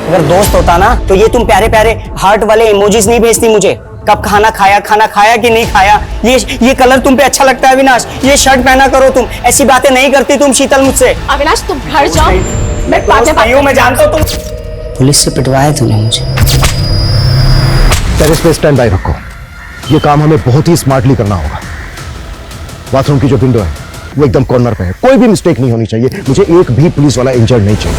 अगर दोस्त होता ना तो ये तुम प्यारे प्यारे हार्ट वाले इमोजीज नहीं भेजती मुझे। कब खाना खाया कि नहीं खाया, ये कलर तुम पे अच्छा लगता है अविनाश, ये शर्ट पहना करो तुम, ऐसी बातें नहीं करती तुम शीतल मुझसे। अविनाश, तुम घर जाओ, मैं बातें मैं जानता हूँ तुम पुलिस से पिटवाया तूने मुझे। टेरेस पे स्टैंड बाय रखो, ये काम हमें बहुत ही स्मार्टली करना होगा। बाथरूम की जो विंडो है वो एकदम कॉर्नर पे है, कोई भी मिस्टेक नहीं होनी चाहिए। मुझे एक भी पुलिस वाला इंजर्ड नहीं चाहिए।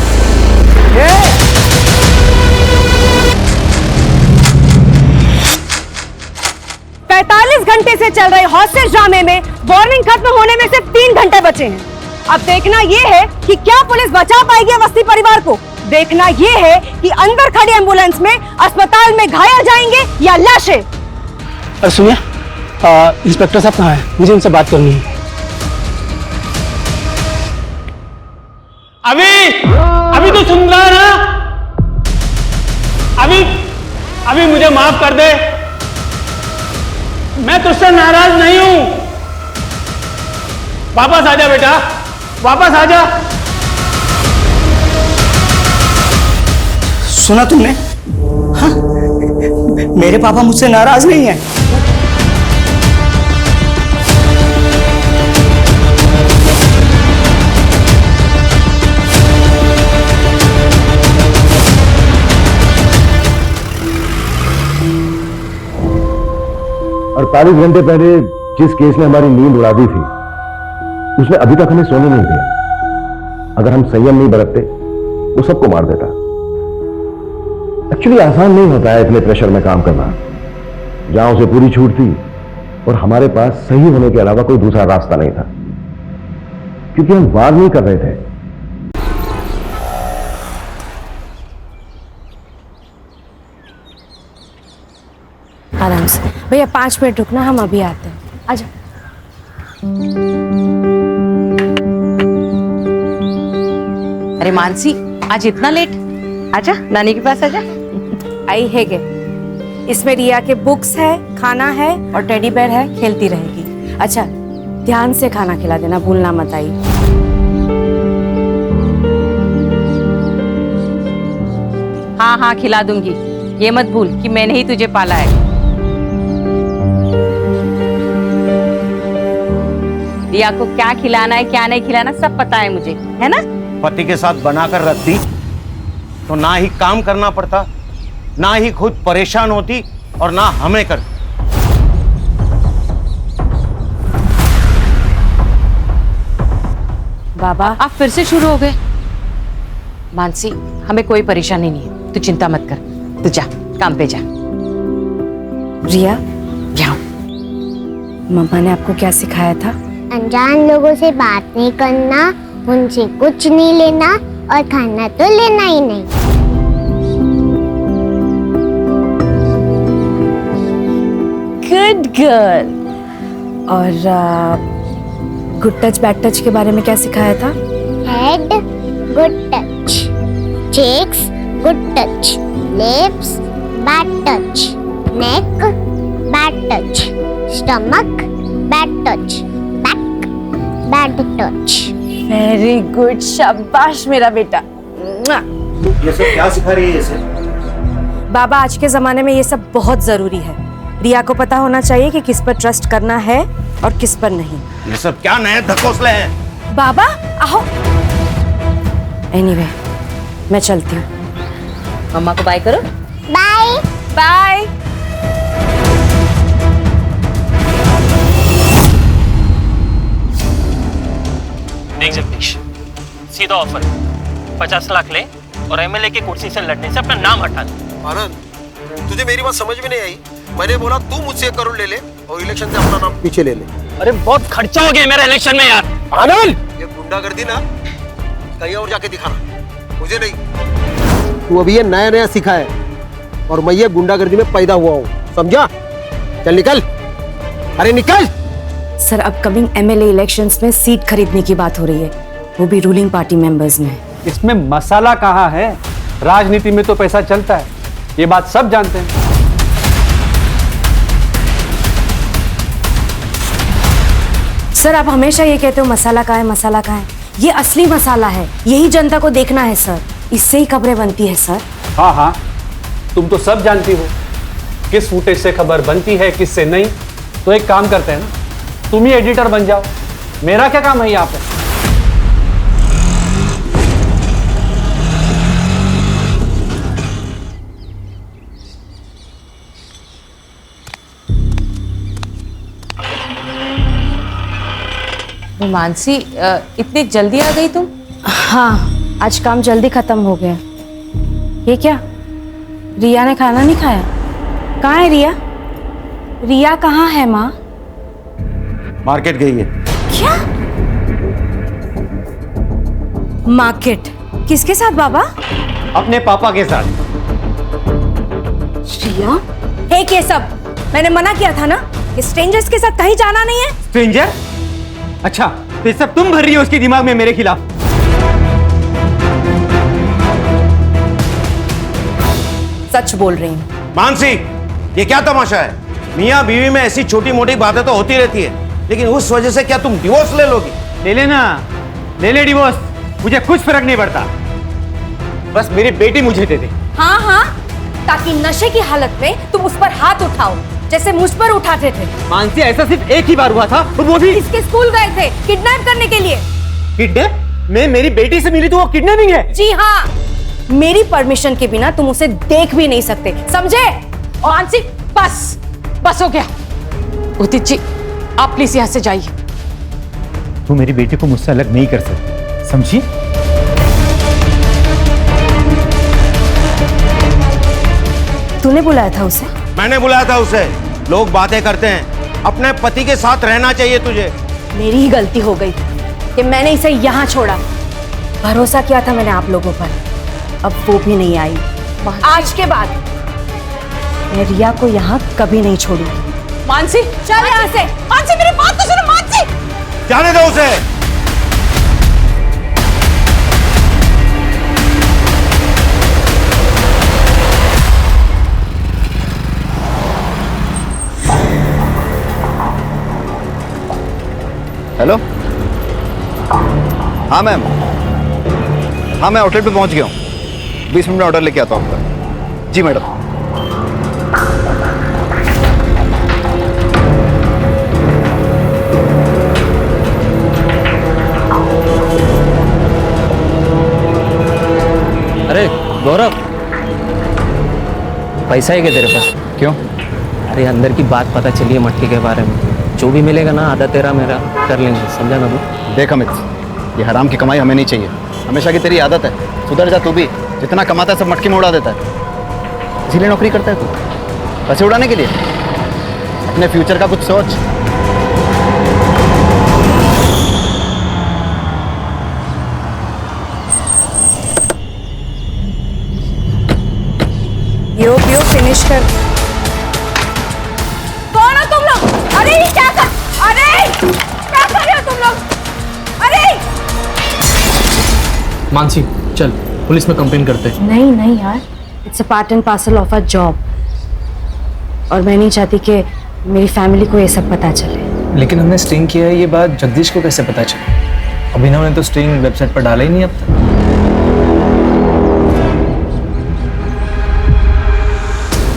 45 घंटे से चल रहे हॉस्टेज ड्रामे में वार्निंग खत्म होने में सिर्फ 3 घंटे बचे हैं। अब देखना ये है कि क्या पुलिस बचा पाएगी अवस्थी परिवार को। देखना ये है कि अंदर खड़ी एम्बुलेंस में अस्पताल में घायल जाएंगे या लाशें। और सुनिए, इंस्पेक्टर साहब कहाँ हैं? मुझे उनसे बात करनी है। अभी तो सुन रहा है ना? अभी मुझे माफ कर दे, मैं तुझसे नाराज नहीं हूं। वापस आजा बेटा, वापस आजा। सुना तुमने? हाँ? मेरे पापा मुझसे नाराज नहीं है। और 48 घंटे पहले जिस केस ने हमारी नींद उड़ा दी थी, उसने अभी तक हमें सोने नहीं दिया। अगर हम संयम नहीं बरतते, वो सबको मार देता। एक्चुअली आसान नहीं होता है इतने प्रेशर में काम करना। जहां उसे पूरी छूट थी और हमारे पास सही होने के अलावा कोई दूसरा रास्ता नहीं था, क्योंकि हम वार नहीं कर रहे थे। आराम से भैया, 5 मिनट रुकना, हम अभी आते हैं। आजा। अरे मानसी, आज इतना लेट? आजा, नानी के पास आजा। आई है गे। इसमें रिया के बुक्स है, खाना है और टेडी बेयर है, खेलती रहेगी। अच्छा, ध्यान से खाना खिला देना, भूलना मत। आई हाँ हाँ, खिला दूंगी। ये मत भूल कि मैंने ही तुझे पाला है। रिया को क्या खिलाना है, क्या नहीं खिलाना, सब पता है मुझे, है ना? पति के साथ बनाकर रखती तो ना ही काम करना पड़ता, ना ही खुद परेशान होती और ना हमें कर। बाबा, आप फिर से शुरू हो गए। मानसी, हमें कोई परेशानी नहीं है, तू चिंता मत कर। तू जा, काम पे जा। रिया, जाओ। मम्मा ने आपको क्या सिखाया था? अनजान लोगों से बात नहीं करना, उनसे कुछ नहीं लेना और खाना तो लेना ही नहीं। Good girl. और गुड टच बैड टच के बारे में क्या सिखाया था? Head good touch, cheeks good touch, lips bad touch, neck bad touch, stomach bad touch, back bad touch. Very good, शाबाश मेरा बेटा। ये सब क्या सिखा रही है इसे? बाबा, आज के जमाने में ये सब बहुत जरूरी है। रिया को पता होना चाहिए कि किस पर ट्रस्ट करना है और किस पर नहीं। ये सब क्या नए धकोसले हैं? बाबा आओ। एनीवे, मैं चलती हूँ। मम्मा को बाय करो। Bye bye. देख जगदीश, सीधा ऑफर, 50 लाख ले और एमएलए की कुर्सी से लड़ने से अपना नाम हटा दे। आनंद, तुझे मेरी बात समझ में नहीं आई? मैंने बोला तू मुझसे 1 करोड़ ले ले और इलेक्शन से अपना नाम पीछे ले ले। अरे बहुत खर्चा हो गया मेरा इलेक्शन में यार। आनंद, ये गुंडागर्दी ना कहीं और जाके दिखाना, मुझे नहीं। तू अभी ये नया नया सीखा है और मैं ये गुंडागर्दी में पैदा हुआ हूँ, समझा? चल निकल, अरे निकल। सर, अपकमिंग एमएलए इलेक्शंस में सीट खरीदने की बात हो रही है, वो भी रूलिंग पार्टी मेंबर्स में। इसमें मसाला कहाँ है? राजनीति में तो पैसा चलता है, ये बात सब जानते हैं। सर, आप हमेशा ये कहते हो मसाला कहाँ है, मसाला कहाँ है। ये असली मसाला है, यही जनता को देखना है सर, इससे ही खबरें बनती है सर। हाँ हाँ, तुम तो सब जानती हो किस फुटेज से खबर बनती है, किससे नहीं। तो एक काम करते हैं ना, तुम ही एडिटर बन जाओ, मेरा क्या काम है यहाँ पे? मानसी, इतनी जल्दी आ गई तुम? हाँ, आज काम जल्दी खत्म हो गया। ये क्या, रिया ने खाना नहीं खाया? कहाँ है रिया? रिया कहाँ है माँ? मार्केट गई है। क्या? मार्केट? किसके साथ बाबा? अपने पापा के साथ। रिया? हे केशव, मैंने मना किया था ना कि स्ट्रेंजर्स के साथ कहीं जाना नहीं है। स्ट्रेंजर? अच्छा, तो ये सब तुम भर रही हो उसके दिमाग में मेरे खिलाफ। सच बोल रही हूँ। मानसी, ये क्या तमाशा है? मियाँ बीवी में ऐसी छोटी मोटी बातें तो होती रहती है, लेकिन उस वजह से क्या तुम डिवोर्स ले लोगी? ले लेना, ले ले डिवोर्स, मुझे कुछ फर्क नहीं पड़ता। बस मेरी बेटी मुझे दे दे। हाँ हाँ, ताकि नशे की हालत में तुम उस पर हाथ उठाओ जैसे मुझ पर उठाते थे। मानसी, ऐसा सिर्फ एक ही बार हुआ था, और वो भी इसके स्कूल गए थे किडनैप करने के लिए। किडनैप? मैं मेरी बेटी से मिली तो वो किडनैपिंग है? जी हाँ, मेरी परमिशन के बिना तुम उसे देख भी नहीं सकते, समझे? और मानसी, बस बस हो गया। उदित जी, आप प्लीज यहाँ से जाइए। तू मेरी बेटी को मुझसे अलग नहीं कर सकती, समझी? तूने बुलाया था उसे? मैंने बुलाया था उसे। लोग बातें करते हैं, अपने पति के साथ रहना चाहिए तुझे। मेरी ही गलती हो गई कि मैंने इसे यहाँ छोड़ा। भरोसा किया था मैंने आप लोगों पर, अब वो भी नहीं आई। आज के बाद मैं रिया को यहाँ कभी नहीं छोड़ूंगी। मानसी, चल यहाँ से। मानसी, मेरी बात तो सुनो मानसी। जाने दो उसे। हेलो, हाँ मैम, हाँ मैं आउटलेट पे पहुंच गया हूँ। 20 मिनट में ऑर्डर लेके आता हूँ आपका। जी मैडम। अरे गौरव, पैसा है क्या तेरे पास? क्यों? अरे अंदर की बात पता चली है मटके के बारे में। जो भी मिलेगा ना, आधा तेरा मेरा कर लेंगे, समझा ना तू? देख अमित, ये हराम की कमाई हमें नहीं चाहिए। हमेशा की तेरी आदत है, सुधर जा तू भी। जितना कमाता है सब मटके में उड़ा देता है। इसीलिए नौकरी करता है तू, पैसे उड़ाने के लिए। अपने फ्यूचर का कुछ सोच। यो फिनिश कर। कौन हो तुम लोग? अरे ये क्या कर रहे हो तुम लोग? अरे मानसी, चल पुलिस में कंप्लेन करते हैं। नहीं नहीं यार, it's a part and parcel of a job, और मैं नहीं चाहती कि मेरी फैमिली को ये सब पता चले। लेकिन हमने स्टिंग किया है, ये बात जगदीश को कैसे पता चला? अभिनव ने तो स्टिंग वेबसाइट पर डाला ही नहीं अब तक।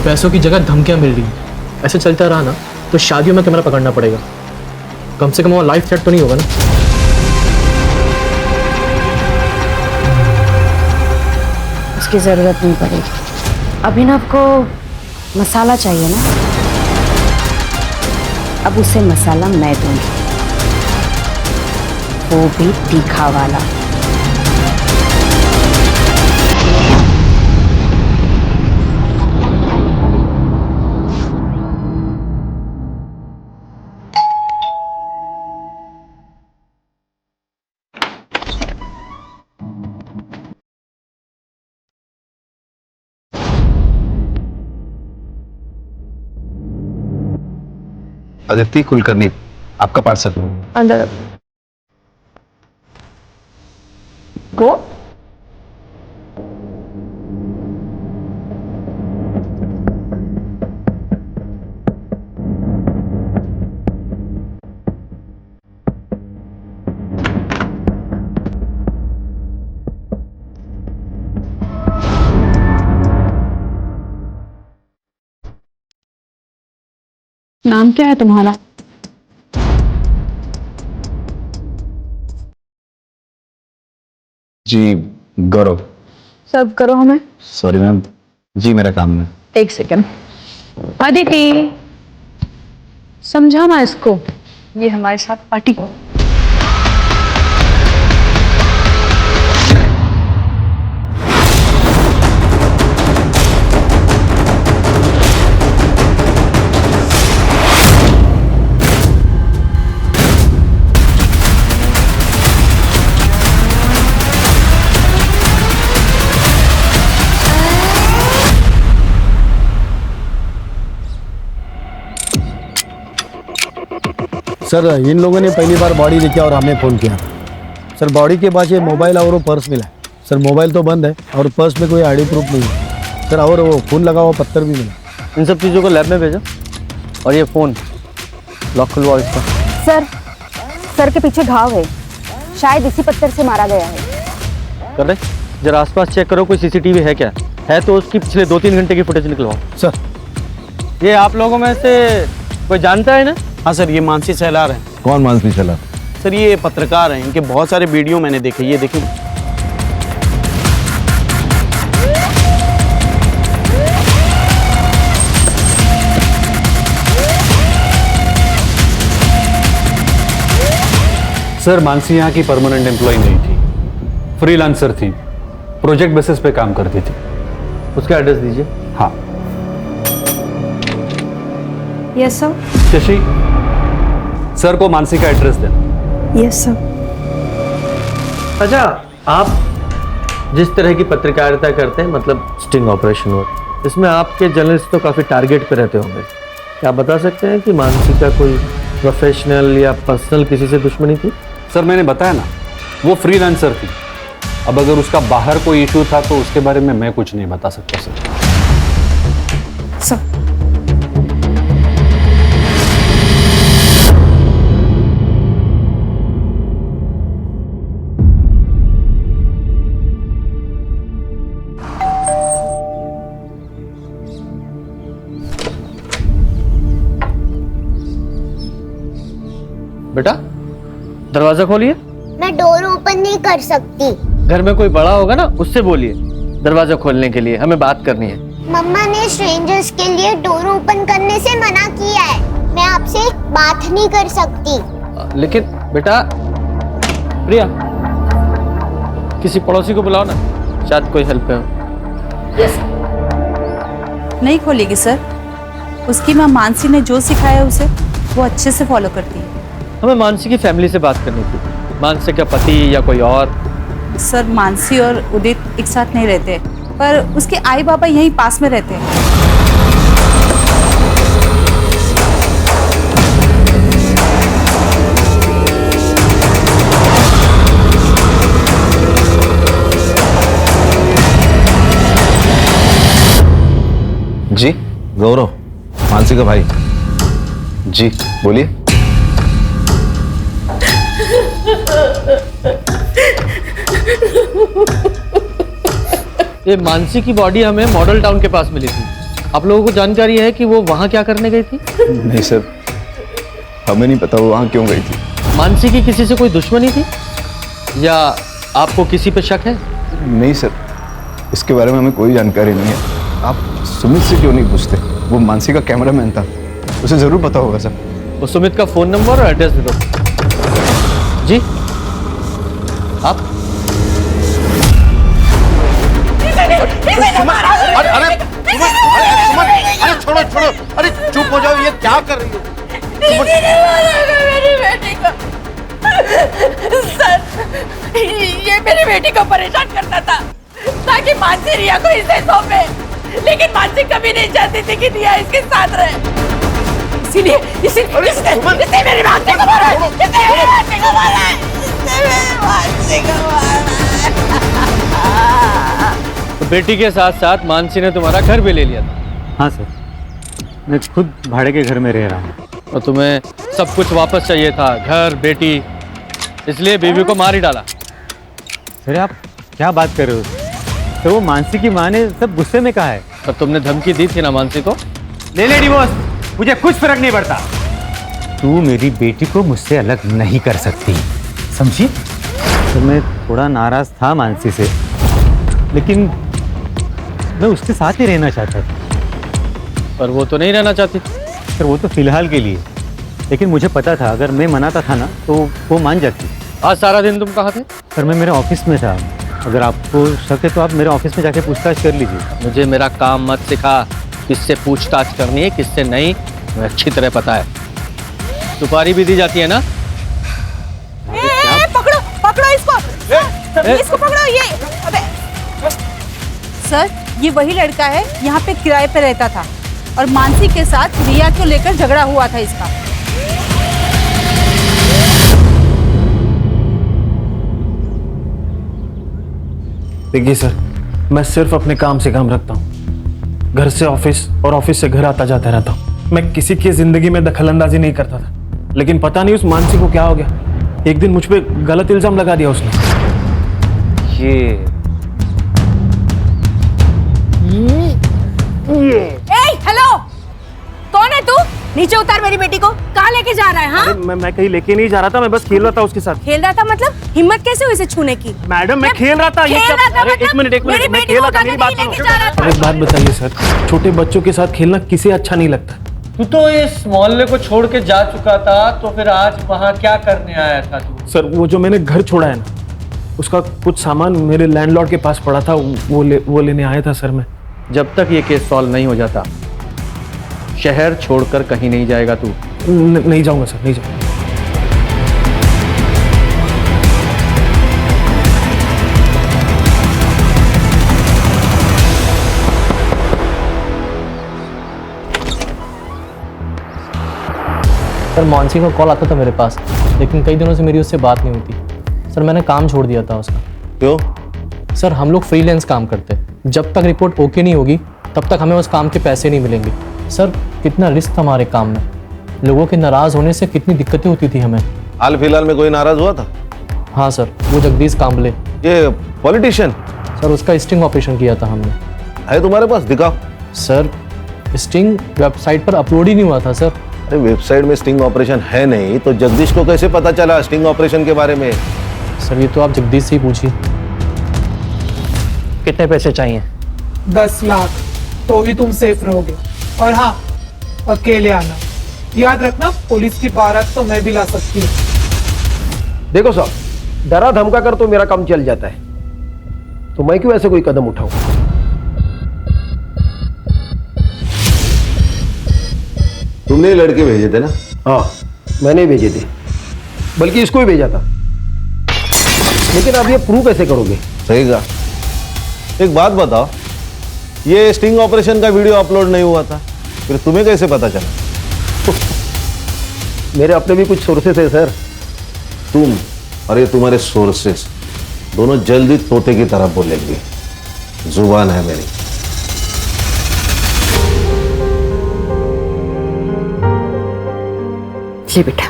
पैसों की जगह धमकियां मिल रही हैं। ऐसे चलता रहा ना तो शादियों में कैमरा पकड़ना पड़ेगा। कम से कम वो लाइफ थ्रेट तो नहीं होगा ना। उसकी जरूरत नहीं पड़ेगी। अभिनव को मसाला चाहिए ना, अब उसे मसाला मैं दूंगी, वो भी तीखा वाला। अदिति कुलकर्णी, आपका पार्सल। अंदर गो। नाम क्या है तुम्हारा? जी गौरव। सर्व करो हमें। सॉरी मैम, जी मेरा काम है। एक सेकंड। अदिति, समझा ना इसको, ये हमारे साथ पार्टी। सर इन लोगों ने पहली बार बॉडी देखा और हमें फ़ोन किया। सर बॉडी के पास ये मोबाइल और वो पर्स मिला। सर मोबाइल तो बंद है और पर्स में कोई आईडी प्रूफ नहीं है सर, और वो खून लगा हुआ पत्थर भी मिला। इन सब चीज़ों को लैब में भेजो और ये फ़ोन लॉक खुलवाओ इसका। सर के पीछे घाव है, शायद इसी पत्थर से मारा गया है। कर रहे जरा आसपास चेक करो, कोई सीसीटीवी है क्या? है तो उसकी पिछले 2-3 घंटे की फुटेज निकलवाओ। सर ये आप लोगों में से कोई जानता है ना? हाँ सर, ये मानसी सहलार हैं। कौन मानसी सहलार? सर ये पत्रकार हैं, इनके बहुत सारे वीडियो मैंने देखे। ये देखिए। सर मानसी यहाँ की परमानेंट एम्प्लॉय नहीं थी, फ्रीलांसर थी, प्रोजेक्ट बेसिस पे काम करती थी। उसका एड्रेस दीजिए। हाँ। Yes sir. शशि, सर को मानसी का एड्रेस देना। Yes sir. अच्छा, आप जिस तरह की पत्रकारिता करते हैं, मतलब स्टिंग ऑपरेशन वर्क, इसमें आपके जर्नलिस्ट तो काफ़ी टारगेट पे रहते होंगे। क्या आप बता सकते हैं कि मानसी का कोई प्रोफेशनल या पर्सनल किसी से दुश्मनी थी? सर मैंने बताया ना, वो फ्रीलांसर थी। अब अगर उसका बाहर कोई इशू था तो उसके बारे में मैं कुछ नहीं बता सकता सर। सर बेटा दरवाजा खोलिए। मैं डोर ओपन नहीं कर सकती। घर में कोई बड़ा होगा ना, उससे बोलिए दरवाजा खोलने के लिए, हमें बात करनी है। मम्मा ने स्ट्रेंजर्स के लिए डोर ओपन करने से मना किया है। मैं आपसे बात नहीं कर सकती। लेकिन बेटा, प्रिया किसी पड़ोसी को बुलाओ ना, शायद कोई हेल्प है। यस। नहीं खोलेगी सर, उसकी माँ मानसी ने जो सिखाया उसे वो अच्छे से फॉलो करती है। हमें मानसी की फैमिली से बात करनी थी। मानसी का पति या कोई और? सर मानसी और उदित एक साथ नहीं रहते, पर उसके आई बाबा यहीं पास में रहते हैं। जी गौरव, मानसी का भाई। जी बोलिए। ये मानसी की बॉडी हमें मॉडल टाउन के पास मिली थी। आप लोगों को जानकारी है कि वो वहाँ क्या करने गई थी? नहीं सर, हमें नहीं पता वो वहाँ क्यों गई थी। मानसी की किसी से कोई दुश्मनी थी या आपको किसी पे शक है? नहीं सर, इसके बारे में हमें कोई जानकारी नहीं है। आप सुमित से क्यों नहीं पूछते? वो मानसी का कैमरामैन था, उसे जरूर पता होगा सर। वो सुमित का फोन नंबर और एड्रेस दे दो। जी आप? अरे छोड़ो छोड़ो, अरे चुप हो जाओ, ये क्या कर रही हो? मेरी बेटी को सर, ये मेरी बेटी को परेशान करता था ताकि मानसी रिया को इसे सौंपे, लेकिन मानसी कभी नहीं चाहती थी कि रिया इसके साथ रहे। इसीलिए इसने मेरी मानसी को मारा है, इसने मेरी मानसी को मारा है, इसने मेरी मानसी को मारा है। तो बेटी के साथ साथ मानसी ने तुम्हारा घर भी ले लिया था? हाँ सर, मैं खुद भाड़े के घर में रह रहा हूँ। और तुम्हें सब कुछ वापस चाहिए था, घर, बेटी, इसलिए बीवी को मार ही डाला? सर आप क्या बात कर रहे हो? तो वो मानसी की माँ ने सब गुस्से में कहा है। और तुमने धमकी दी थी ना मानसी को? ले ले डिवोर्स, मुझे कुछ फर्क नहीं पड़ता। तू मेरी बेटी को मुझसे अलग नहीं कर सकती, समझी? तो मैं थोड़ा नाराज था मानसी से, लेकिन मैं उसके साथ ही रहना चाहता था। पर वो तो नहीं रहना चाहती। सर वो तो फिलहाल के लिए, लेकिन मुझे पता था अगर मैं मनाता था ना तो वो मान जाती। आज सारा दिन तुम कहाँ थे? सर मैं मेरे ऑफिस में था। अगर आपको शक है तो आप मेरे ऑफिस में जाके पूछताछ कर लीजिए। मुझे मेरा काम मत सिखा, किससे पूछताछ करनी है किससे नहीं मुझे अच्छी तरह पता है। सुपारी भी दी जाती है ना? पकड़ो पकड़ो इसको, इसको पकड़ो। ये अबे सर, ये वही लड़का है यहाँ पे किराए पे रहता था और मानसी के साथ रिया को लेकर झगड़ा हुआ था इसका। देखिए सर, मैं सिर्फ अपने काम से काम रखता हूँ। घर से ऑफिस और ऑफिस से घर आता जाता रहता हूँ। मैं किसी की जिंदगी में दखलंदाजी नहीं करता था, लेकिन पता नहीं उस मानसी को क्या हो गया। एक दिन मुझ पे गलत इल्जाम लगा दिया उसने। हेलो, कौन है तू? नीचे उतार मेरी बेटी को। कहाँ लेके जा रहा है? हाँ, मैं कहीं लेके नहीं जा रहा था, मैं बस खेल रहा था उसके साथ। खेल रहा था मतलब? हिम्मत कैसे हुई इसे छूने की? मैडम मैं खेल रहा था। खेल रहा था मतलब? एक मिनट मैं खेल रहा था, मेरी बात सुनो। सुनो। एक बात बताइए सर, छोटे बच्चों के साथ खेलना किसे अच्छा नहीं लगता? तू तो इस मोहल्ले को छोड़ के जा चुका था, तो फिर आज वहाँ क्या करने आया था तू? सर वो जो मैंने घर छोड़ा है ना, उसका कुछ सामान मेरे लैंडलॉर्ड के पास पड़ा था, वो लेने आया था सर मैं। जब तक ये केस सॉल्व नहीं हो जाता शहर छोड़कर कहीं नहीं जाएगा तू? नहीं जाऊंगा सर, नहीं जाऊंगा। सर मानसी का कॉल आता था मेरे पास, लेकिन कई दिनों से मेरी उससे बात नहीं होती। सर मैंने काम छोड़ दिया था उसका। क्यों? सर हम लोग फ्रीलांस काम करते हैं, जब तक रिपोर्ट ओके नहीं होगी तब तक हमें उस काम के पैसे नहीं मिलेंगे। सर कितना रिस्क था हमारे काम में, लोगों के नाराज होने से कितनी दिक्कतें होती थी हमें। हाल फिलहाल में कोई नाराज हुआ था? हाँ सर, वो जगदीश कांबले, ये पॉलिटिशियन। सर उसका स्टिंग ऑपरेशन किया था हमने। है तुम्हारे पास? दिखाओ। सर स्टिंग वेबसाइट पर अपलोड ही नहीं हुआ था सर। अरे वेबसाइट में स्टिंग ऑपरेशन है नहीं तो जगदीश को कैसे पता चला स्टिंग ऑपरेशन के बारे में? सर ये तो आप जगदीश से ही पूछिए। कितने पैसे चाहिए? 10 लाख, तो ही तुम सेफ रहोगे। और हाँ, अकेले आना। याद रखना, पुलिस की बारात तो मैं भी ला सकती हूँ। देखो साहब, डरा धमका कर तो मेरा काम चल जाता है, तो मैं क्यों ऐसे कोई कदम उठाऊं? तुमने ये लड़के भेजे थे ना? हाँ मैंने ही भेजे थे, बल्कि इसको ही भेजा था। लेकिन आप ये प्रूव कैसे करोगे? सही कहा। एक बात बताओ, ये स्टिंग ऑपरेशन का वीडियो अपलोड नहीं हुआ था, फिर तुम्हें कैसे पता चला? मेरे अपने भी कुछ सोर्सेस है सर। तुम और ये तुम्हारे सोर्सेस दोनों जल्दी तोते की तरह बोलेंगे। जुबान है मेरी। ले बेटा,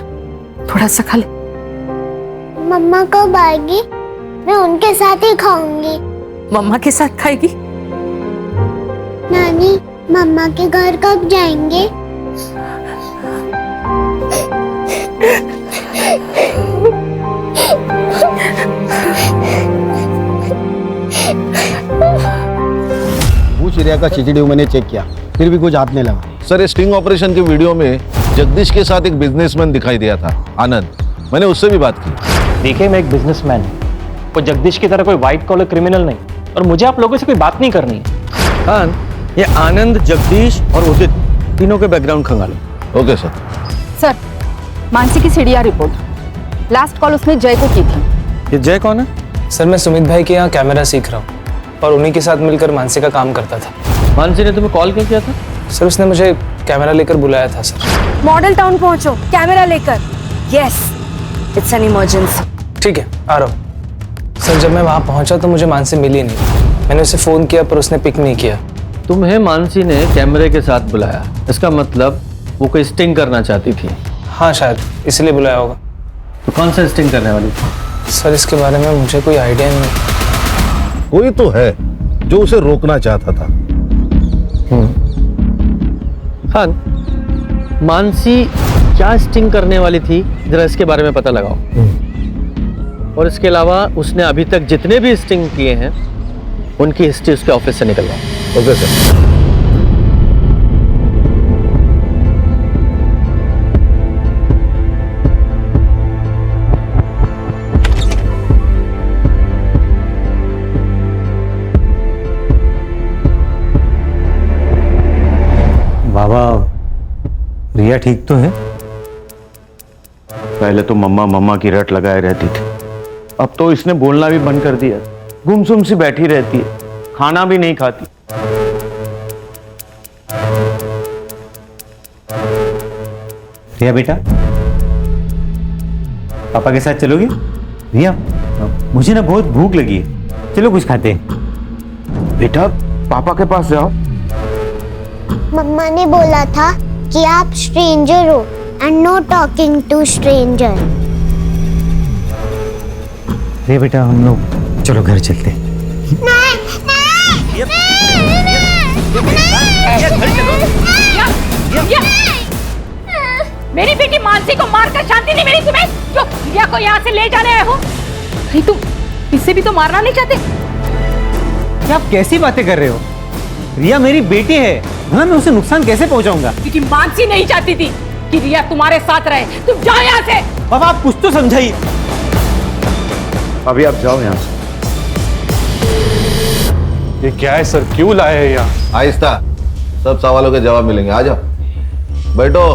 थोड़ा सा खा ले। मम्मा कब आएगी? मैं उनके साथ ही खाऊंगी। मम्मा के साथ खाएगी? नानी, मम्मा के घर कब जाएंगे? पूछ रिया का CCTV मैंने चेक किया, फिर भी कुछ हाथ नहीं लगा। सर, ये स्टिंग ऑपरेशन के वीडियो में जगदीश के साथ एक बिजनेसमैन दिखाई दिया था, आनंद। मैंने उससे भी बात की। देखिए, मैं एक बिजनेसमैन हूँ, वो जगदीश की तरह कोई व्हाइट कॉलर क्रिमिनल नहीं, और मुझे आप लोगों से कोई बात नहीं करनी है। हाँ, ये आनंद, जगदीश और उदित तीनों के बैकग्राउंड खंगालो। Okay sir. सर, मानसी की CDR रिपोर्ट। लास्ट कॉल उसने जय को की थी। ये जय कौन है? सर, मैं सुमित भाई के यहाँ कैमरा सीख रहा हूँ और उन्हीं के साथ मिलकर मानसी का काम करता था। मानसी ने तुम्हें कॉल क्यों किया था? सर, उसने मुझे कैमरा लेकर बुलाया था सर। मॉडल टाउन पहुंचो, कैमरा लेकर। Yes, it's an emergency. ठीक है, आ रहा हूँ। सर, जब मैं वहाँ पहुँचा तो मुझे मानसी मिली नहीं। मैंने उसे फ़ोन किया पर उसने पिक नहीं किया। तुम्हें मानसी ने कैमरे के साथ बुलाया, इसका मतलब वो कोई स्टिंग करना चाहती थी। हाँ, शायद इसलिए बुलाया होगा। तो कौन सा स्टिंग करने वाली थी? सर, इसके बारे में मुझे कोई आइडिया नहीं। कोई तो है जो उसे रोकना चाहता था। हाँ, मानसी क्या स्टिंग करने वाली थी, जरा इसके बारे में पता लगाओ। और इसके अलावा उसने अभी तक जितने भी स्टिंग किए हैं उनकी हिस्ट्री उसके ऑफिस से निकलवाओ। Okay sir. बाबा, रिया ठीक तो है? पहले तो मम्मा मम्मा की रट लगाए रहती थी, अब तो इसने बोलना भी बंद कर दिया। गुमसुम सी बैठी रहती है, खाना भी नहीं खाती। रिया बेटा, पापा के साथ चलोगे? रिया, मुझे ना बहुत भूख लगी है, चलो कुछ खाते हैं। बेटा, पापा के पास जाओ। मम्मा ने बोला था कि आप स्ट्रेंजर हो and no talking to stranger. Riya बेटा, हम लोग चलो घर चलते हैं। मेरी बेटी मानसी को मारकर शांति नहीं मिली तुम्हें, जो रिया को यहाँ से ले जाने आए हो। नहीं, तुम इससे भी तो मारना नहीं चाहते? क्या आप कैसी बातें कर रहे हो? रिया मेरी बेटी है, भला मैं उसे नुकसान कैसे पहुंचाऊंगा? क्योंकि मानसी नहीं चाहती थी कि रिया तुम्हारे साथ रहे। तुम जाओ यहाँ से। पापा, आप कुछ तो समझाइए। अभी आप जाओ यहाँ से। ये क्या है सर, क्यों लाए हैं यहाँ? आहिस्ता, सब सवालों के जवाब मिलेंगे। आ जाओ, बैठो।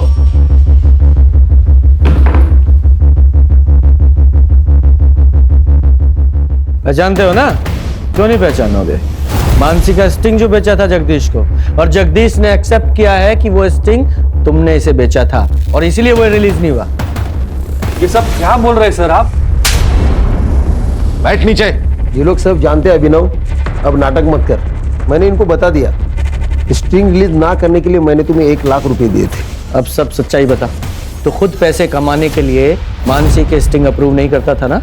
पहचानते हो ना? क्यों नहीं पहचानोगे? मानसी का स्टिंग जो बेचा था जगदीश को, और जगदीश ने एक्सेप्ट किया है कि वो स्टिंग तुमने इसे बेचा था, और इसीलिए वो रिलीज नहीं हुआ। ये सब क्या बोल रहे हैं सर आप? बैठ नीचे। ये लोग सब जानते हैं अभिनव, अब नाटक मत कर। मैंने इनको बता दिया, स्टिंग रिलीज ना करने के लिए मैंने तुम्हें 1 लाख रुपए दिए थे। अब सब सच्चाई बता। तो खुद पैसे कमाने के लिए मानसी के स्टिंग अप्रूव नहीं करता था ना?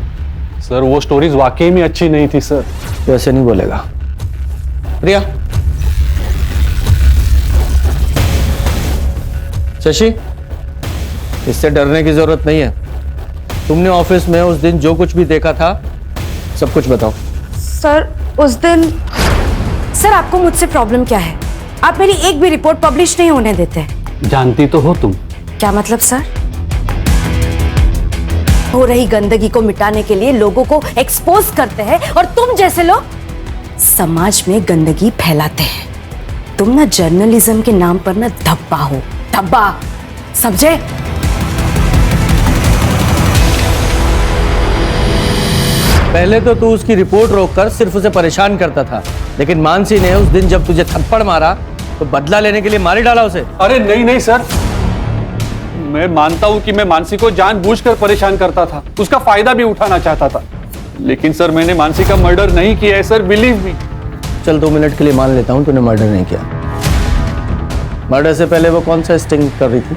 सर, वो स्टोरीज वाकई में अच्छी नहीं थी सर। तो ऐसे नहीं बोलेगा। रिया, शशि, इससे डरने की जरूरत नहीं है। तुमने ऑफिस में उस दिन जो कुछ भी देखा था सब कुछ बताओ। सर, उस दिन सर, आपको मुझसे प्रॉब्लम क्या है? आप मेरी एक भी रिपोर्ट पब्लिश नहीं होने देते। जानती तो हो तुम। क्या मतलब सर? हो रही गंदगी को मिटाने के लिए लोगों को एक्सपोज करते हैं, और तुम जैसे लोग समाज में गंदगी फैलाते हैं। तुम ना जर्नलिज्म के नाम पर ना धब्बा हो, धब्बा, समझे? पहले तो तू उसकी रिपोर्ट रोककर सिर्फ उसे परेशान करता था, लेकिन मानसी ने उस दिन जब तुझे थप्पड़ मारा तो बदला लेने के लिए मार ही डाला उसे। अरे नहीं नहीं सर, मैं मानता हूं कि मैं मानसी को जानबूझकर परेशान करता था, उसका फायदा भी उठाना चाहता था, लेकिन सर मैंने मानसी का मर्डर नहीं किया है सर, बिलीव मी। चल 2 मिनट के लिए मान लेता हूं तूने मर्डर नहीं किया। मर्डर से पहले वो कौन सा स्टिंग कर रही थी?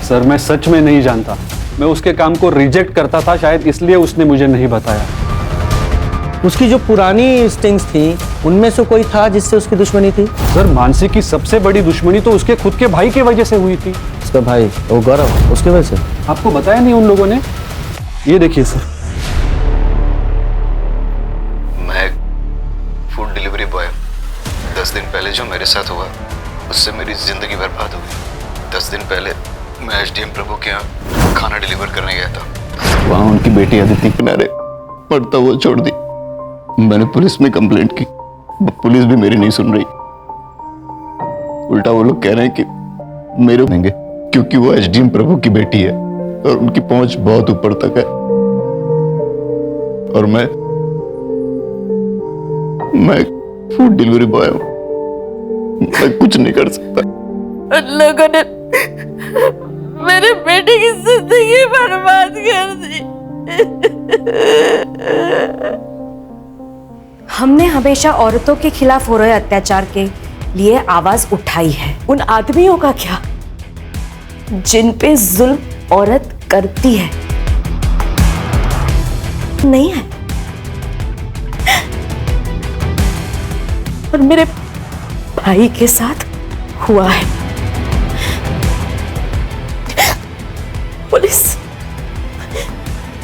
सर, मैं सच में नहीं जानता। मैं उसके काम को रिजेक्ट करता था, शायद इसलिए उसने मुझे नहीं बताया। उसकी जो पुरानी स्टिंग्स थी उनमें से कोई था जिससे उसकी दुश्मनी थी? सर मानसी की सबसे बड़ी दुश्मनी तो उसके खुद के भाई की वजह से हुई थी। उसका भाई वो गौरव, उसकी वजह से? आपको बताया नहीं उन लोगों ने? ये देखिए सर। मैं फूड डिलीवरी बॉय। 10 दिन पहले जो मेरे साथ हुआ उससे मेरी जिंदगी बर्बाद हो गई। 10 दिन पहले मैं एसडीएम प्रभु के यहाँ खाना डिलीवर करने गया था। वहाँ उनकी बेटी अदिति किनारे पड़ता हुआ छोड़ दी। मैंने पुलिस में कंप्लेंट की, पुलिस भी मेरी नहीं सुन रही। उल्टा वो लोग कह रहे हैं कि मेरे देंगे क्योंकि वो एसडीएम प्रभु की बेटी है और उनकी पहुंच बहुत ऊपर तक है। और मैं फूड डिलीवरी बॉय हूं, मैं कुछ नहीं कर सकता। उन लोगों ने मेरे बेटे की जिंदगी बर्बाद कर दी। हमने हमेशा औरतों के खिलाफ हो रहे अत्याचार के लिए आवाज उठाई है। उन आदमियों का क्या जिन पे जुल्म औरत करती है? नहीं है। और मेरे भाई के साथ हुआ है।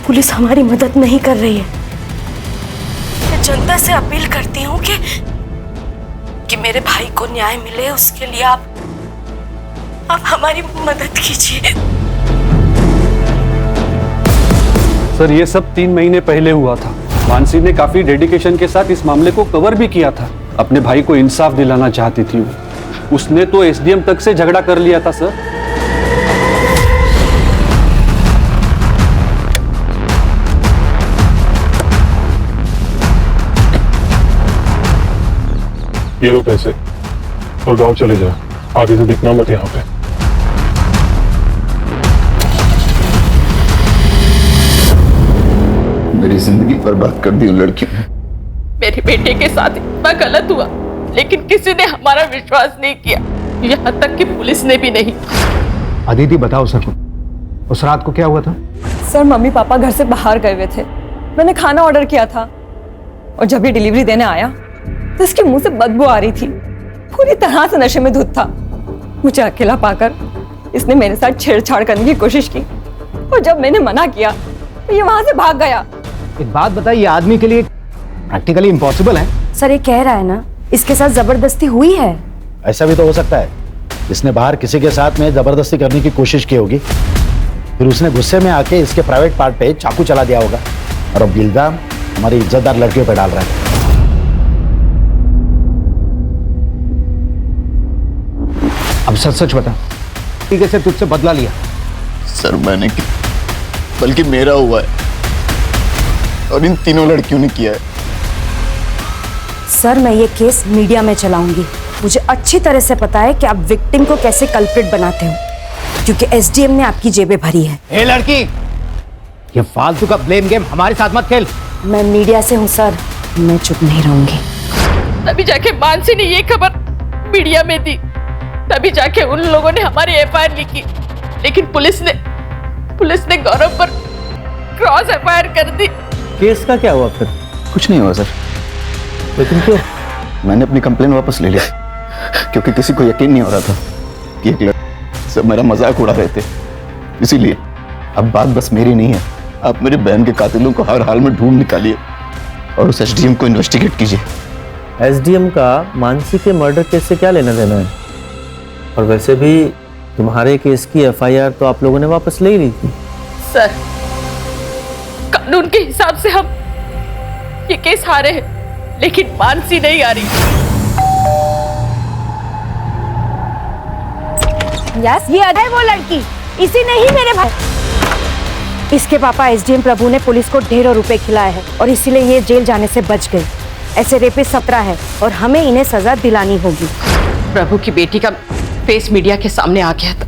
पुलिस हमारी मदद नहीं कर रही है। मैं जनता से अपील करती हूँ कि मेरे भाई को न्याय मिले, उसके लिए आप हमारी मदद कीजिए। सर ये सब 3 महीने पहले हुआ था। मानसी ने काफी डेडिकेशन के साथ इस मामले को कवर भी किया था। अपने भाई को इंसाफ दिलाना चाहती थी वो। उसने तो एसडीएम तक से झगड़ा कर लिया था सर। ये लो पैसे और गांव चले जाओ, आगे से दिखना मत यहाँ पे। मेरी जिंदगी बर्बाद कर दी उन लड़कियों ने। मेरे बेटे के साथ इतना गलत हुआ लेकिन किसी ने हमारा विश्वास नहीं किया, यहाँ तक कि पुलिस ने भी नहीं। अदिति बताओ सर, उस रात को क्या हुआ था? सर मम्मी पापा घर से बाहर गए हुए थे। मैंने खाना ऑर्डर किया था और जब ये डिलीवरी देने आया तो इसके मुंह से बदबू आ रही थी। पूरी तरह से नशे में धुत था। मुझे अकेला पाकर इसने मेरे साथ छेड़छाड़ करने की कोशिश की और जब मैंने मना किया तो ये वहां से भाग गया। एक बात बताइए, ये आदमी के लिए प्रैक्टिकली इम्पॉसिबल है। सर ये कह रहा है ना इसके साथ जबरदस्ती हुई है। ऐसा भी तो हो सकता है, इसने बाहर किसी के साथ में जबरदस्ती करने की कोशिश की होगी, फिर उसने गुस्से में आके इसके प्राइवेट पार्ट पे चाकू चला दिया होगा और अब इल्जाम हमारी इज्जतदार लड़कियों पे डाल रहा है। अब सच सच बता, ठीक से तुझसे बदला लिया? सर मैंने बल्कि मेरा हुआ है और इन तीनों लड़कियों ने किया है। सर मैं ये केस मीडिया में चलाऊंगी। मुझे अच्छी तरह से पता है कि आप विक्टिम को कैसे कल्प्रिट बनाते हो, क्योंकि एसडीएम ने आपकी जेबें भरी है। हे लड़की, ये फालतू का ब्लेम गेम हमारे साथ मत खेल। मैं मीडिया से हूँ सर, मैं चुप नहीं रहूंगी। तभी जाके मानसी ने ये खबर मीडिया में दी, तभी जाके उन लोगों ने हमारी एफआईआर लिखी, लेकिन पुलिस ने गौरव पर क्रॉस एफआईआर कर दी। केस का क्या हुआ फिर? कुछ नहीं हुआ सर। लेकिन क्यों? मैंने अपनी कंप्लेन वापस ले लिया क्योंकि किसी को यकीन नहीं हो रहा था कि एक लड़के सब मेरा मजाक उड़ा रहे थे। इसीलिए अब बात बस मेरी नहीं है, आप मेरे बहन के कातिलों को हर हाल में ढूंढ निकालिए और उस एसडीएम को इन्वेस्टिगेट कीजिए। एसडीएम का मानसी के मर्डर केस से क्या लेना देना है? और वैसे भी तुम्हारे केस की एफआईआर तो आप लोगों ने वापस ले ली थी। सर कानून के हिसाब से हम ये केस हारे हैं, लेकिन मानसी नहीं आ रही। यस ये है वो लड़की, इसी ने ही मेरे भाई। इसके पापा एसडीएम प्रभु ने पुलिस को ढेरों रुपए खिलाए हैं और इसीलिए ये जेल जाने से बच गई। ऐसे रेपिस्ट 17 है और हमें इन्हें सजा दिलानी होगी। प्रभु की बेटी का फेस मीडिया के सामने आ गया था,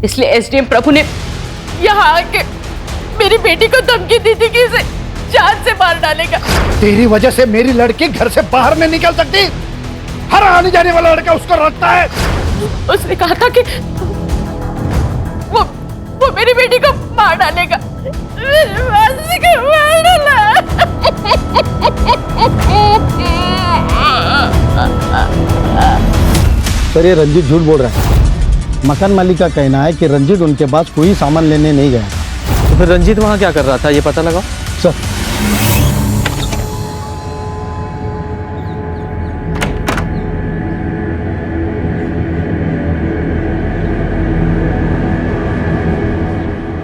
इसलिए एसडीएम प्रभु ने यहाँ आके मेरी बेटी को धमकी दी थी कि इसे जान से मार डालेगा। तेरी वजह से मेरी लड़की घर से बाहर नहीं निकल सकती। हर आने जाने वाला लड़का उसको रखता है। उसने कहा था कि वो मेरी बेटी को मार डालेगा। मेरी मासी को मार डाला। सर ये रंजीत झूठ बोल रहा है। मकान मालिक का कहना है कि रंजीत उनके पास कोई सामान लेने नहीं गया था। तो फिर रंजीत वहाँ क्या कर रहा था, ये पता लगाओ। सर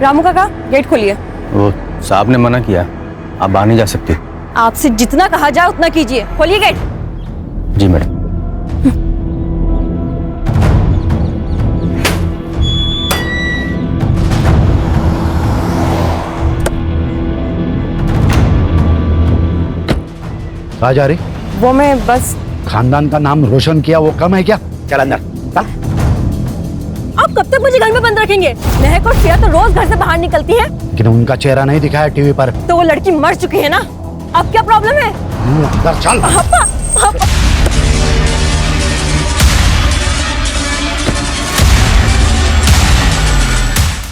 रामू काका गेट खोलिए। वो साहब ने मना किया, आप बाहर नहीं जा सकते। आपसे जितना कहा जाए उतना कीजिए, खोलिए गेट। जी मैडम। कहाँ जा रही? वो मैं बस खानदान का नाम रोशन किया वो कम है क्या? चल अंदर चल। आप कब तक मुझे घर में बंद रखेंगे? महक और श्रेया तो रोज घर से बाहर निकलती है। लेकिन उनका चेहरा नहीं दिखाया टीवी पर। तो वो लड़की मर चुकी है ना, अब क्या प्रॉब्लम है? अंदर चल। पापा, पापा।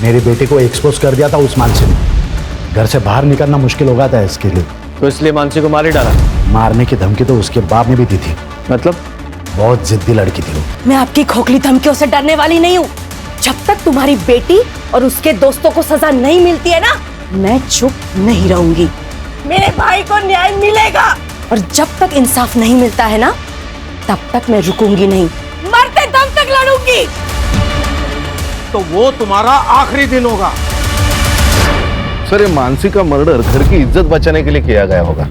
मेरी बेटी को एक्सपोज कर दिया था उस मानसी ने। घर से बाहर निकलना मुश्किल हो गया था इसके लिए, तो इसलिए मानसी को मार ही डाला। मारने की धमकी तो उसके बाप ने भी दी थी। मतलब? बहुत जिद्दी लड़की थी वो। मैं आपकी खोखली धमकियों से डरने वाली नहीं हूँ। जब तक तुम्हारी बेटी और उसके दोस्तों को सजा नहीं मिलती है ना, मैं चुप नहीं रहूंगी। मेरे भाई को न्याय मिलेगा, और जब तक इंसाफ नहीं मिलता है ना, तब तक मैं रुकूंगी नहीं, मरते दम तक लड़ूंगी। तो वो तुम्हारा आखिरी दिन होगा। सर ये मानसी का मर्डर घर की इज्जत बचाने के लिए किया गया होगा।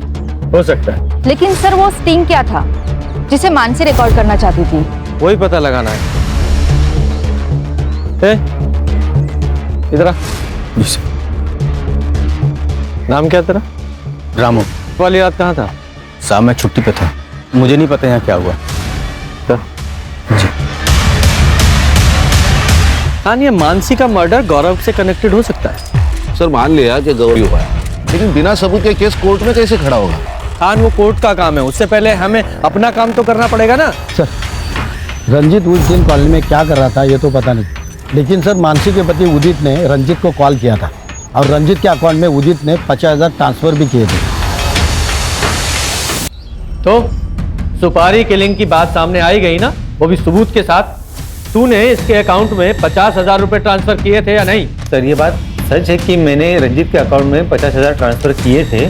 हो सकता है। लेकिन सर वो स्टिंग क्या था जिसे मानसी रिकॉर्ड करना चाहती थी? वही पता लगाना है। इधर आ। नाम क्या तेरा? रामू। वाली रात कहाँ था? साहब मैं छुट्टी पे था, मुझे नहीं पता यहाँ क्या हुआ। हाँ, ये मानसी का मर्डर गौरव से कनेक्टेड हो सकता है। सर मान लिया कि गौरी हुआ है, लेकिन बिना सबूत के केस कोर्ट में कैसे खड़ा होगा? खान वो कोर्ट का काम है, उससे पहले हमें अपना काम तो करना पड़ेगा ना। सर रंजीत उस दिन कॉलेज में क्या कर रहा था ये तो पता नहीं, लेकिन सर मानसी के पति उदित ने रंजीत को कॉल किया था और रंजीत के अकाउंट में उदित ने 50,000 ट्रांसफर भी किए थे। तो सुपारी किलिंग की बात सामने आई गई ना, वो भी सबूत के साथ। तूने इसके अकाउंट में 50,000 रुपए ट्रांसफर किए थे या नहीं? सर ये बात सच है कि मैंने रंजीत के अकाउंट में 50,000 ट्रांसफर किए थे,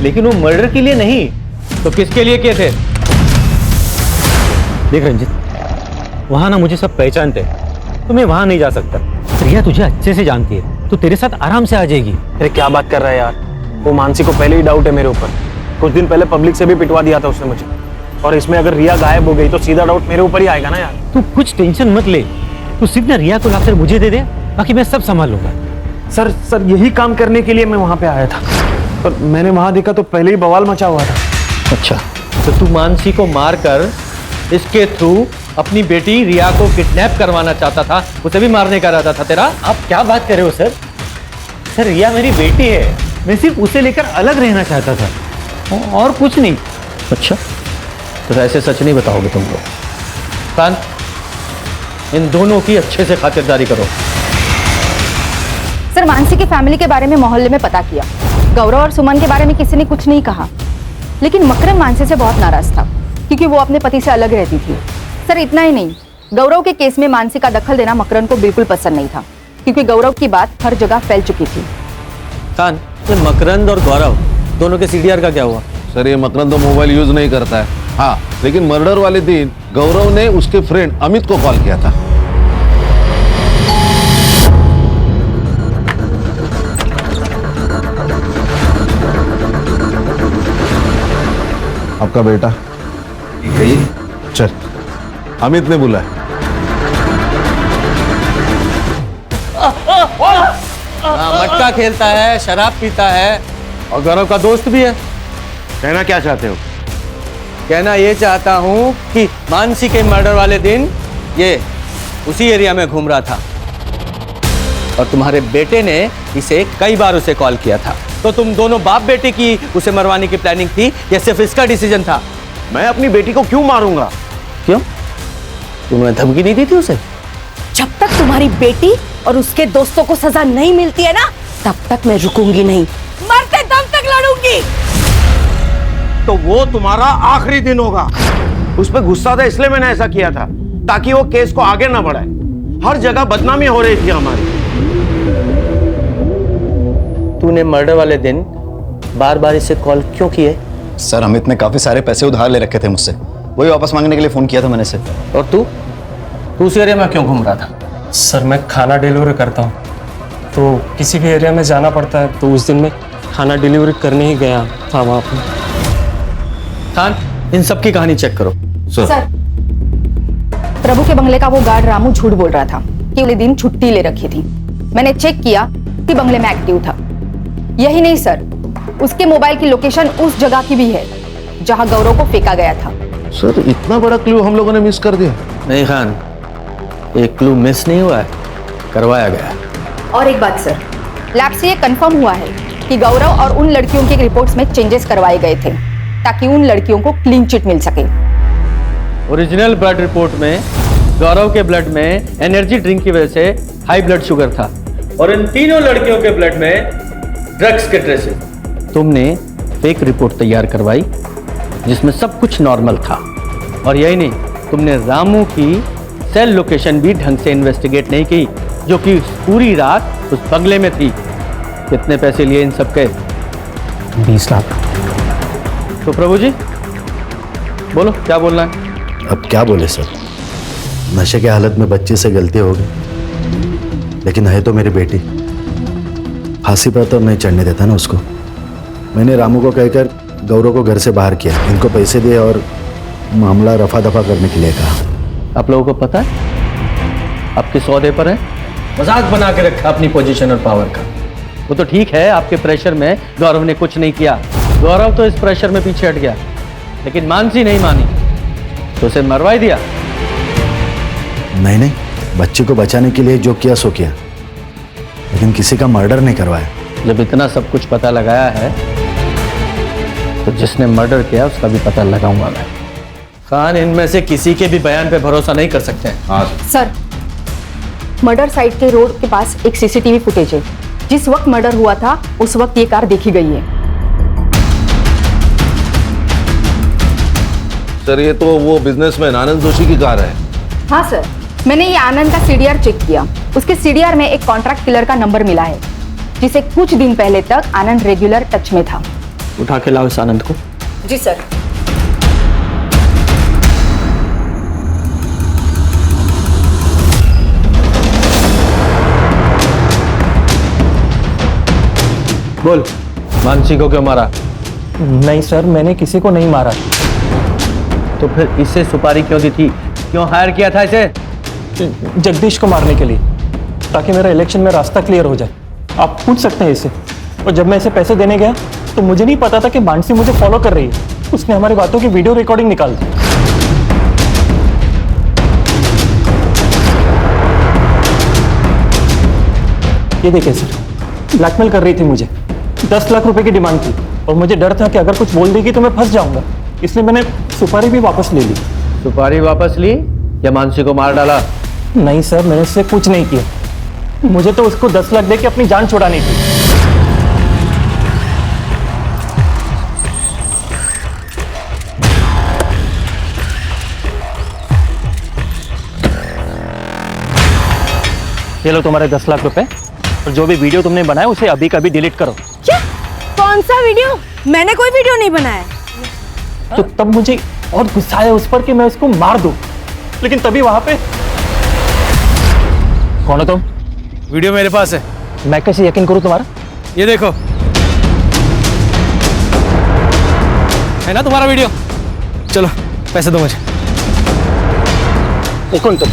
लेकिन वो मर्डर के लिए नहीं। तो किसके लिए किए थे? देख रंजीत, वहां ना मुझे सब पहचानते, तो मैं वहां नहीं जा सकता। रिया तुझे अच्छे से जानती है, तो तेरे साथ आराम से आ जाएगी। अरे क्या बात कर रहा है यार, वो मानसी को पहले ही डाउट है मेरे ऊपर। कुछ दिन पहले पब्लिक से भी पिटवा दिया था उसने मुझे, और इसमें अगर रिया गायब हो गई तो सीधा डाउट मेरे ऊपर ही आएगा ना यार। तू कुछ टेंशन मत ले, तू सिर्फ ना रिया को लाकर मुझे दे दे, बाकी मैं सब संभाल लूंगा। सर यही काम करने के लिए मैं वहां पे आया था, पर मैंने वहां देखा तो पहले ही बवाल मचा हुआ था। अच्छा, तो तू मानसी को मारकर इसके थ्रू अपनी बेटी रिया को किडनैप करवाना चाहता था, उसे भी मारने का इरादा था तेरा? आप क्या बात कर रहे हो सर? सर रिया मेरी बेटी है, मैं सिर्फ उसे लेकर अलग रहना चाहता था और कुछ नहीं। अच्छा, तो ऐसे सच नहीं बताओगे तुम लोग? खान, इन दोनों की अच्छे से खातिरदारी करो। सर मानसी की फैमिली के बारे में मोहल्ले में पता किया, गौरव और सुमन के बारे में किसी ने कुछ नहीं कहा, लेकिन मकरन मानसी से बहुत नाराज था क्योंकि वो अपने पति से अलग रहती थी। सर इतना ही नहीं, गौरव के केस में मानसी का दखल देना मकरन को बिल्कुल पसंद नहीं था क्योंकि गौरव की बात हर जगह फैल चुकी थी। खान, ये मकरंद और गौरव दोनों के सीडीआर का क्या हुआ? सर ये मकरंद तो मोबाइल यूज नहीं करता है। हाँ, लेकिन मर्डर वाले दिन गौरव ने उसके फ्रेंड अमित को कॉल किया था। आपका बेटा चल, अमित ने बुलाया। मटका खेलता है, शराब पीता है और गौरव का दोस्त भी है। कहना क्या चाहते हो? कहना ये चाहता हूँ कि मानसी के मर्डर वाले दिन ये उसी एरिया में घूम रहा था और तुम्हारे बेटे ने इसे कई बार उसे कॉल किया था। तो तुम दोनों बाप बेटे की उसे मरवाने की प्लानिंग थी या सिर्फ इसका डिसीजन था? मैं अपनी बेटी को क्यों मारूंगा? क्यों? तुमने धमकी नहीं दी थी उसे? जब तक तुम्हारी बेटी और उसके दोस्तों को सजा नहीं मिलती है ना, तब तक मैं रुकूंगी नहीं, मरते दम तक लड़ूंगी। तो वो तुम्हारा आखिरी दिन होगा। उस पर गुस्सा था इसलिए मैंने ऐसा किया था। ताकि वो केस को आगे ना बढ़ाए। हर जगह बदनामी हो रही थी हमारी। तूने मर्डर वाले दिन बार बार इसे कॉल क्यों किए? सर अमित ने काफी सारे पैसे उधार ले रखे थे मुझसे, वही वापस मांगने के लिए फोन किया था मैंने इसे। और तू उस एरिया में क्यों घूम रहा था? सर मैं खाना डिलीवरी करता हूँ, तो किसी भी एरिया में जाना पड़ता है, तो उस दिन मैं खाना डिलीवरी करने ही गया था वहाँ पे। खान, इन सब की कहानी चेक करो। सर, प्रभु के बंगले का वो गार्ड रामू झूठ बोल रहा था कि अगले दिन छुट्टी ले रखी थी। मैंने चेक किया कि बंगले में एक्टिव था। यही नहीं सर, उसके मोबाइल की लोकेशन उस जगह की भी है जहां गौरव को फेंका गया था। सर इतना बड़ा क्लू हम लोगों ने मिस कर दिया। नहीं खान, एक क्लू मिस नहीं हुआ है, करवाया गया है। और एक बात सर, लैब से ये कंफर्म हुआ है कि गौरव और उन लड़कियों की रिपोर्ट्स में चेंजेस करवाए गए थे ताकि उन लड़कियों को क्लीन चिट मिल सके। ओरिजिनल ब्लड रिपोर्ट में गौरव के ब्लड में एनर्जी ड्रिंक की वजह से हाई ब्लड शुगर था और इन तीनों लड़कियों के ब्लड में ड्रग्स के ट्रेसेस। तुमने फेक रिपोर्ट तैयार करवाई जिसमें सब कुछ नॉर्मल था। और यही नहीं, तुमने रामू की सेल लोकेशन भी ढंग से इन्वेस्टिगेट नहीं की, जो कि पूरी रात उस बंगले में थी। कितने पैसे लिए इन सब के? 20 लाख। तो प्रभु जी बोलो, क्या बोलना है? अब क्या बोले सर, नशे के हालत में बच्चे से गलती हो गई, लेकिन है तो मेरी बेटी। फांसी पर तो नहीं चढ़ने देता ना उसको। मैंने रामू को कहकर गौरव को घर से बाहर किया, इनको पैसे दिए और मामला रफा दफा करने के लिए कहा। आप लोगों को पता है आपके सौदे पर है, मजाक बना के रखा अपनी पोजीशन और पावर का। वो तो ठीक है, आपके प्रेशर में गौरव ने कुछ नहीं किया, गौरव तो इस प्रेशर में पीछे हट गया, लेकिन मानसी नहीं मानी तो उसे मरवा ही दिया। नहीं नहीं, बच्चे को बचाने के लिए जो किया सो किया, लेकिन किसी का मर्डर नहीं करवाया। जब इतना सब कुछ पता लगाया है तो जिसने मर्डर किया उसका भी पता लगाऊंगा मैं। खान, इनमें से किसी के भी बयान पे भरोसा नहीं कर सकते हैं। हाँ सर, मर्डर साइट के रोड के पास एक सीसीटीवी फुटेज है। जिस वक्त मर्डर हुआ था उस वक्त ये कार देखी गई है। सर ये तो वो बिजनेसमैन आनंद जोशी की कार है। हाँ सर, मैंने ये आनंद का सीडीआर चेक किया। उसके सीडीआर में एक कॉन्ट्रैक्ट किलर का नंबर मिला है जिसे कुछ दिन पहले तक आनंद रेगुलर टच में था। उठा के लाओ इस आनंद को। जी सर। बोल, मानसी को क्यों मारा? नहीं सर, मैंने किसी को नहीं मारा। तो फिर इससे सुपारी क्यों दी थी? क्यों हायर किया था इसे? जगदीश को मारने के लिए, ताकि मेरा इलेक्शन में रास्ता क्लियर हो जाए। आप पूछ सकते हैं इसे। और जब मैं इसे पैसे देने गया तो मुझे नहीं पता था कि मानसी मुझे फॉलो कर रही है। उसने हमारी बातों की वीडियो रिकॉर्डिंग निकाल दी। ये देखिए सर, ब्लैकमेल कर रही थी मुझे। 10 लाख रुपए की डिमांड थी और मुझे डर था कि अगर कुछ बोल देगी तो मैं फंस जाऊंगा, इसलिए मैंने सुपारी भी वापस ले ली। सुपारी वापस ली या मानसी को मार डाला? नहीं सर, मैंने इससे कुछ नहीं किया। मुझे तो उसको 10 लाख दे के अपनी जान छुड़ानी थी। ये लो तुम्हारे 10 लाख रुपए, और जो भी वीडियो तुमने बनाया उसे अभी का भी डिलीट करो। क्या? कौन सा वीडियो? मैंने कोई वीडियो नहीं बनाया। तो तब मुझे और गुस्सा आया उस पर कि मैं उसको मार दूं, लेकिन तभी वहां पे कौन हो तुम? वीडियो मेरे पास है। मैं कैसे यकीन करूं तुम्हारा? ये देखो, है ना तुम्हारा वीडियो? चलो पैसे दो मुझे। कौन तुम?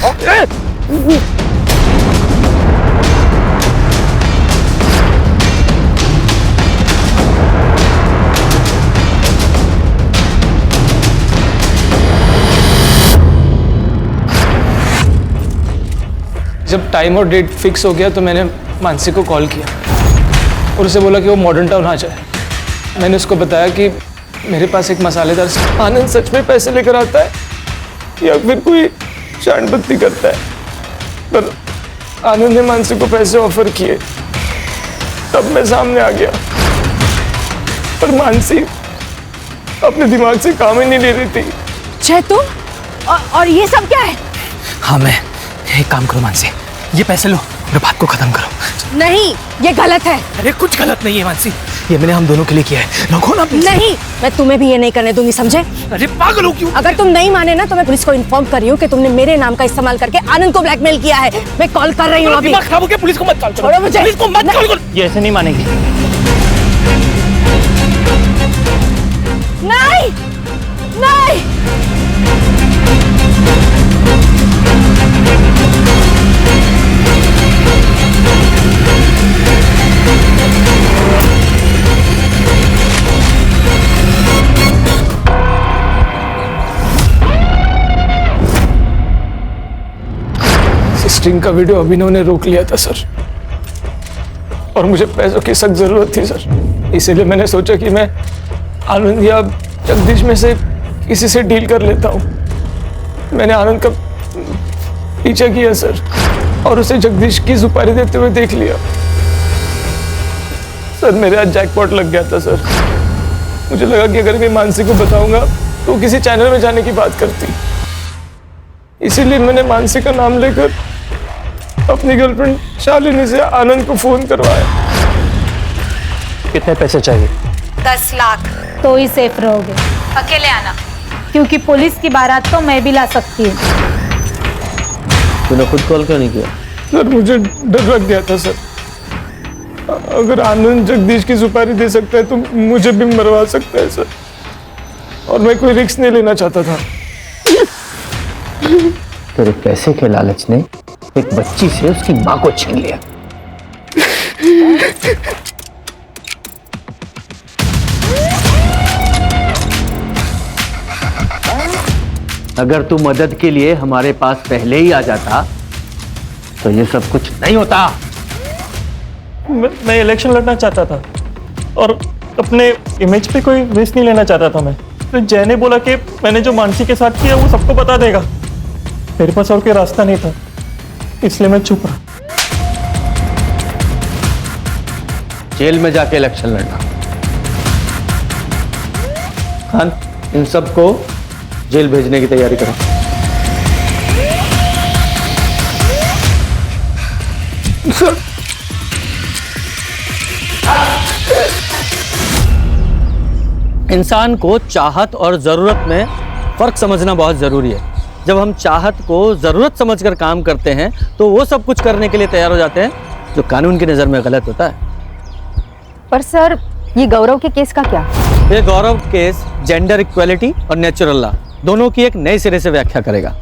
जब टाइम और डेट फिक्स हो गया तो मैंने मानसी को कॉल किया और उसे बोला कि वो मॉडर्न टाउन आ जाए। मैंने उसको बताया कि मेरे पास एक मसालेदार आनंद सच में पैसे लेकर आता है या फिर कोई शानबत्ती करता है, पर आनंद ने मानसी को पैसे ऑफर किए। तब मैं सामने आ गया, पर मानसी अपने दिमाग से काम ही नहीं ले रही थी। जय तुम और ये सब क्या है? हाँ मैं एक काम करो मानसी, ये पैसे लो और बात को खत्म करो। नहीं, ये गलत है। अरे कुछ गलत नहीं है मानसी, ये मैंने हम दोनों के लिए किया है। रखो ना please। नहीं, मैं तुम्हें भी ये नहीं करने दूंगी, समझे? अरे पागल हो क्यों? अगर तुम नहीं माने ना तो मैं पुलिस को इन्फॉर्म कर रही हूँ कि तुमने मेरे नाम का इस्तेमाल करके आनंद को ब्लैकमेल किया है। मैं कॉल कर रही हूँ अभी। दिमाग खराब हो गया, पुलिस को मत कॉल करो। छोड़ो मुझे। पुलिस को मत कॉल करो। ये ऐसे नहीं मानेगी। नहीं, नहीं। स्टिंग का वीडियो अभिनव ने रोक लिया था सर, और मुझे पैसों की सख्त जरूरत थी सर, इसीलिए मैंने सोचा कि मैं आनंद या जगदीश में से किसी से डील कर लेता हूँ। मैंने आनंद का पीछा किया सर, और उसे जगदीश की सुपारी देते हुए देख लिया सर। मेरे आज जैकपॉट लग गया था सर। मुझे लगा कि अगर मैं मानसी को बताऊंगा तो वो किसी चैनल में जाने की बात करती, इसीलिए मैंने मानसी का नाम लेकर अपनी गर्लफ्रेंड शालिनी से आनंद को फोन करवाया। कितने पैसे चाहिए? 10 लाख। तो ही सेफ रहोगे। अकेले आना, क्योंकि पुलिस की बारात तो मैं भी ला सकती हूँ। तूने खुद कॉल क्यों नहीं किया? सर मुझे डर लग गया था सर, अगर आनंद जगदीश की सुपारी दे सकता है तो मुझे भी मरवा सकता है सर, और मैं कोई रिस्क नहीं लेना चाहता था। तेरे पैसे के लालच ने एक बच्ची से उसकी मां को छीन लिया। अगर तू मदद के लिए हमारे पास पहले ही आ जाता तो ये सब कुछ नहीं होता। मैं इलेक्शन लड़ना चाहता था और अपने इमेज पे कोई रिस्क नहीं लेना चाहता था मैं। तो जय ने बोला कि मैंने जो मानसी के साथ किया वो सबको बता देगा। मेरे पास और कोई रास्ता नहीं था, इसलिए मैं चुप रहा। जेल में जाके इलेक्शन लड़ना। खान, इन सबको जेल भेजने की तैयारी करो। इंसान को चाहत और जरूरत में फर्क समझना बहुत जरूरी है। जब हम चाहत को जरूरत समझकर काम करते हैं तो वो सब कुछ करने के लिए तैयार हो जाते हैं जो कानून की नजर में गलत होता है। पर सर, ये गौरव के केस का क्या? ये गौरव केस जेंडर इक्वालिटी और नेचुरल लॉ दोनों की एक नए सिरे से व्याख्या करेगा।